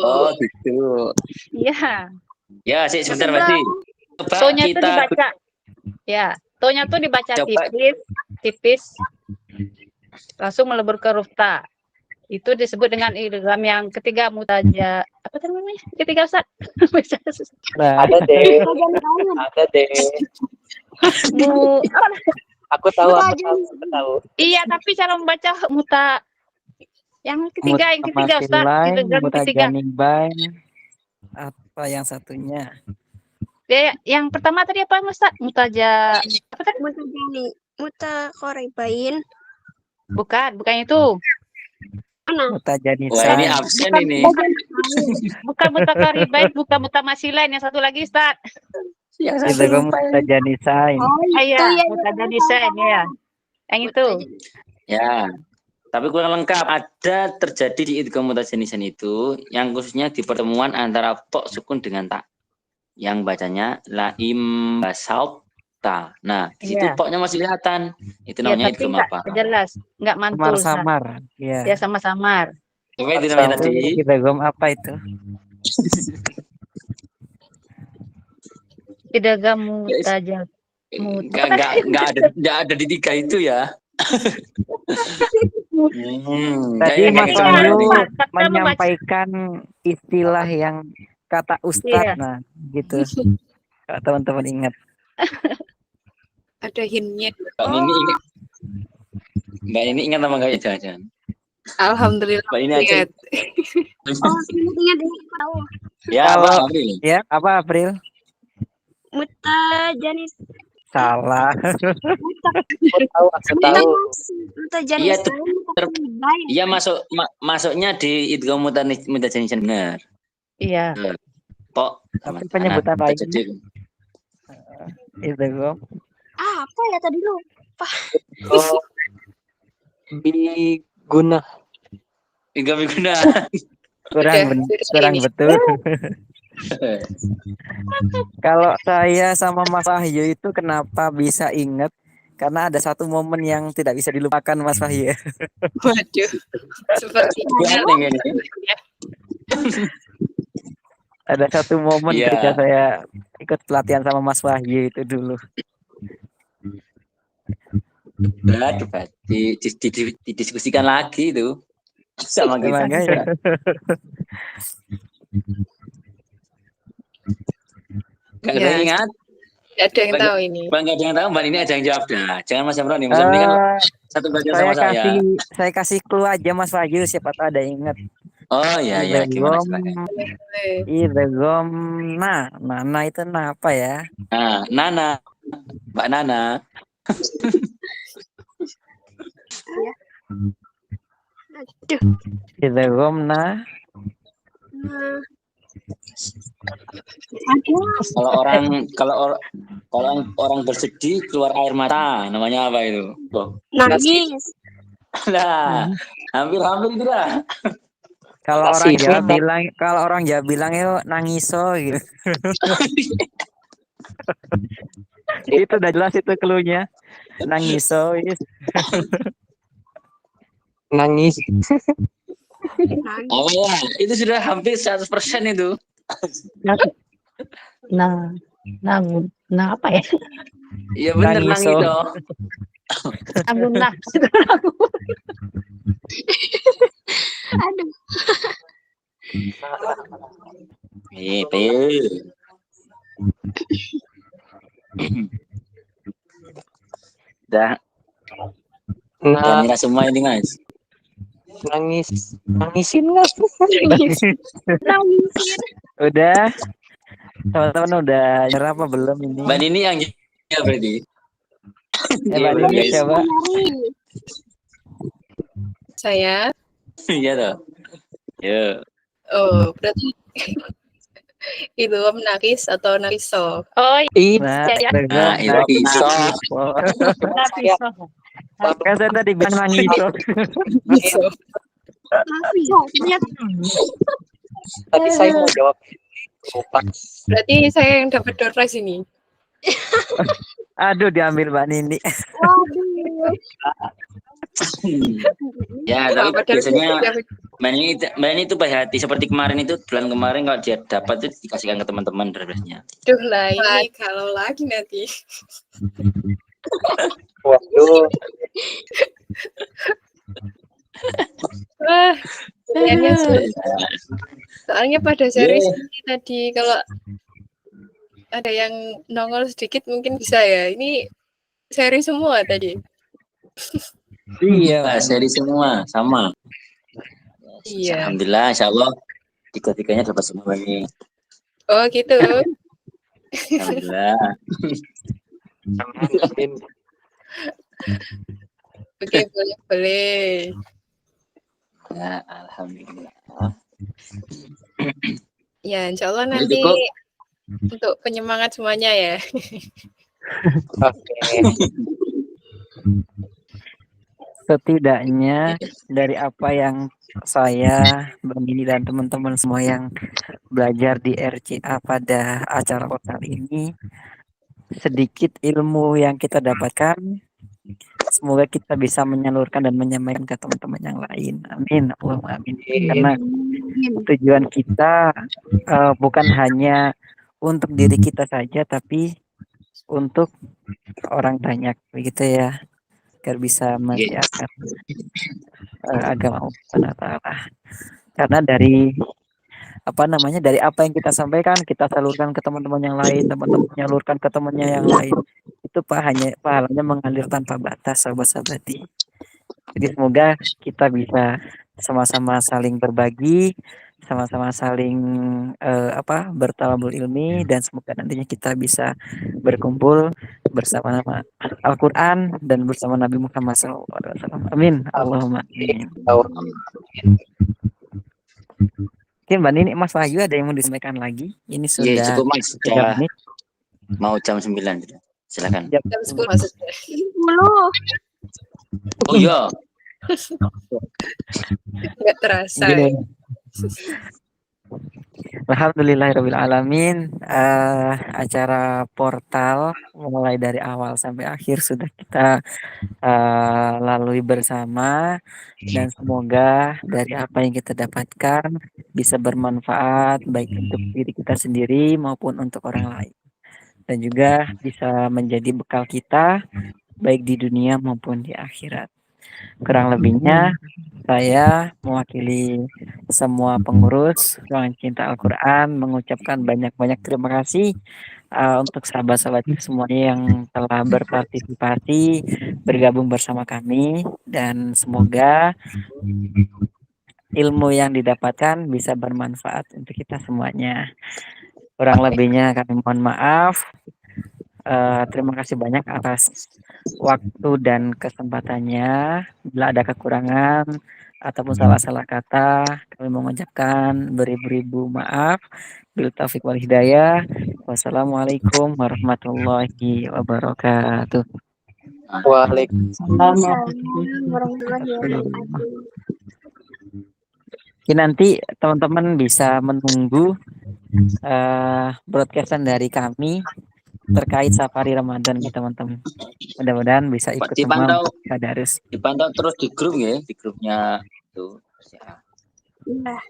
Oh, gitu. Iya. Ya, sih sebentar Mbak Sri. Coba Tonya itu kita dibaca. Ya, tonya tuh dibaca Coba. tipis. tipis langsung melebur ke huruf ta. Itu disebut dengan idgham yang ketiga mutaja. Apa namanya? Ketiga Ustaz. Nah, Ada deh. Ada deh. Mu, Aku tahu. Aku tahu. iya, tapi cara membaca muta yang ketiga Ustaz. mutamasilai, Idgham ketiga. mutajanibain. Apa yang satunya? Yang pertama tadi apa Ustaz? Mutaja apa tadi? Mutaqaribain. Bukan itu. Mana? Wah, ini Mutajanisain. absen ini. Bukan mutakaribain, bukan mutamasilain, yang satu lagi Ustaz. Yang Idgham mutajanisain. Iya, mutajanisain ya. Yang itu. Ya. Tapi kurang lengkap. Ada terjadi di idgham mutajanisain itu yang khususnya di pertemuan antara tok sukun dengan ta. Yang bacanya laim basauta. Nah, di situ Iya. toknya masih kelihatan. Itu Ya, namanya tapi idgham nggak apa? jelas, nggak mantul. Ustaz. Samar-samar. Ya. Ya sama-samar. Coba itu namanya tadi. Idgham apa itu? Idgham mutajal. Enggak ada di tiga itu ya. Tadi kayaknya Mas nggak bisa Wahyu nih. menyampaikan istilah yang kata Ustadz. Iya. Nah, gitu. Kalau teman-teman ingat. Ada hintnya. Mbak ini ingat apa enggak ya? Jangan. Alhamdulillah. Mbak ini aja. Ingat. Ingat tahu. Ya, Kalau- Pak April. Ya, apa April? Mutajanis. Salah. Aku tahu. Iya, Mutajanis. Iya masuknya di idgham mutajanisain benar. Iya. Pok. Tapi penyebutan lainnya? terjadi. Idgham. Apa ya tadi lu? Oh, biguna. Idgham biguna. Kurang Sudah ini. betul. Kalau saya sama Mas Wahyu itu kenapa bisa ingat? Karena ada satu momen yang tidak bisa dilupakan Mas Wahyu. Waduh. Sepertinya. Lihat yang ini. Ada satu momen Iya. ketika saya ikut pelatihan sama Mas Wahyu itu dulu. Berat. Didiskusikan lagi itu sama kita. Emang ya? Nggak ada yang ingat. Tidak ada yang tahu ini. Bang, nggak ada yang tahu. Mbak ini ada yang jawab dah. Jangan Mas Amron nih. Mas Amron ini kan satu bagian sama saya. Saya kasih clue aja Mas Wahyu, siapa tahu ada yang ingat. Oh iya ya. Gimana silakan. Idgham nah itu apa ya? Nah, Nana, Mbak Nana. Idgham nah. Kalau orang bersedih keluar air mata, namanya apa itu? Oh. Nangis. Nah, hampir itu dah. Kalau Kasih orang Jawa bilang itu nangiso gitu. Itu udah jelas itu clue-nya. Nangiso. Nangis. Oh ya, itu sudah hampir 100% itu. Nah apa ya? Iya benar nang Nangiso. itu. Nah. Aduh. Itu. Dah, Nah, ngira semua ini Mas. nangisin nggak? Udah. Teman-teman udah nyerah apa belum ini? Mbak Nini yang ya berarti. Mbak belum, Nini guys. coba. Saya. Iya toh. Ya. Oh, berarti itu nangis atau nakiso. Oh Nah, iya. Nah, itu bisa. Kan saya tadi bilang nangiso. Nakiso. Tadi saya mau jawab. Lupa. Berarti saya yang dapat door prize ini. Aduh, diambil Mbak Nini. Ya, tapi Padahal biasanya saya- Mbak Nini itu baik hati. Seperti kemarin itu, bulan kemarin kalau dia dapat itu dikasihkan ke teman-teman dress-nya. Duh lah ini kalau lagi nanti. Waduh, Wah, kayaknya sulit. Ya, Soalnya pada Ye. seri tadi kalau ada yang nongol sedikit mungkin bisa ya. Ini seri semua tadi. Iya, Seri semua sama. Iya. Alhamdulillah, insya Allah tiga-tiganya dapat semua ini. Oh gitu. Alhamdulillah. amin. Oke, boleh. Ya, alhamdulillah. Ya, insya Allah Ini nanti cukup. untuk penyemangat semuanya ya. Oke. setidaknya dari apa yang saya, Bang Dini dan teman-teman semua yang belajar di RCA pada acara portal ini, sedikit ilmu yang kita dapatkan, semoga kita bisa menyalurkan dan menyampaikan ke teman-teman yang lain. Amin. Allahumma amin. Karena tujuan kita bukan hanya untuk diri kita saja, tapi untuk orang banyak, begitu ya, agar bisa mensiarkan agama Allah Subhanahu wa Ta'ala. Karena dari dari apa yang kita sampaikan, kita salurkan ke teman-teman yang lain, teman-teman menyalurkan ke temannya yang lain, itu pahalanya mengalir tanpa batas, sahabat-sahabati. Jadi semoga kita bisa sama-sama saling berbagi, sama-sama saling bertalabul ilmi, dan semoga nantinya kita bisa berkumpul bersama nama Al-Quran dan bersama Nabi Muhammad SAW. Amin. Allahumma amin. Mungkin Mbak Nini, Mas Wahyu ada yang mau disampaikan lagi? Ini Ye, sudah cukup Mas. 3 Sudah menit. mau jam 9. Silakan. Jam Jam 10 maksudnya. 10. Oh iya. Nggak terasa. Gini. Ya. Alhamdulillahirabbil alamin. Acara portal mulai dari awal sampai akhir sudah kita lalui bersama, dan semoga dari apa yang kita dapatkan bisa bermanfaat baik untuk diri kita sendiri maupun untuk orang lain, dan juga bisa menjadi bekal kita baik di dunia maupun di akhirat. Kurang lebihnya saya mewakili semua pengurus Ruang Cinta Al-Quran mengucapkan banyak-banyak terima kasih untuk sahabat-sahabat semuanya yang telah berpartisipasi, bergabung bersama kami, dan semoga ilmu yang didapatkan bisa bermanfaat untuk kita semuanya. Kurang lebihnya kami mohon maaf. Terima kasih banyak atas waktu dan kesempatannya. Bila ada kekurangan ataupun salah-salah kata, kami mengucapkan beribu-ribu maaf. Bil taufiq wal hidayah. Wassalamualaikum warahmatullahi wabarakatuh. Waalaikumsalam. Warahmatullahi wabarakatuh. Jadi nanti teman-teman bisa menunggu broadcastan dari kami terkait safari Ramadan nih teman-teman. Mudah-mudahan bisa ikut semua Dipantau, untuk tadarus. dipantau terus di grup ya, di grupnya itu. Iya.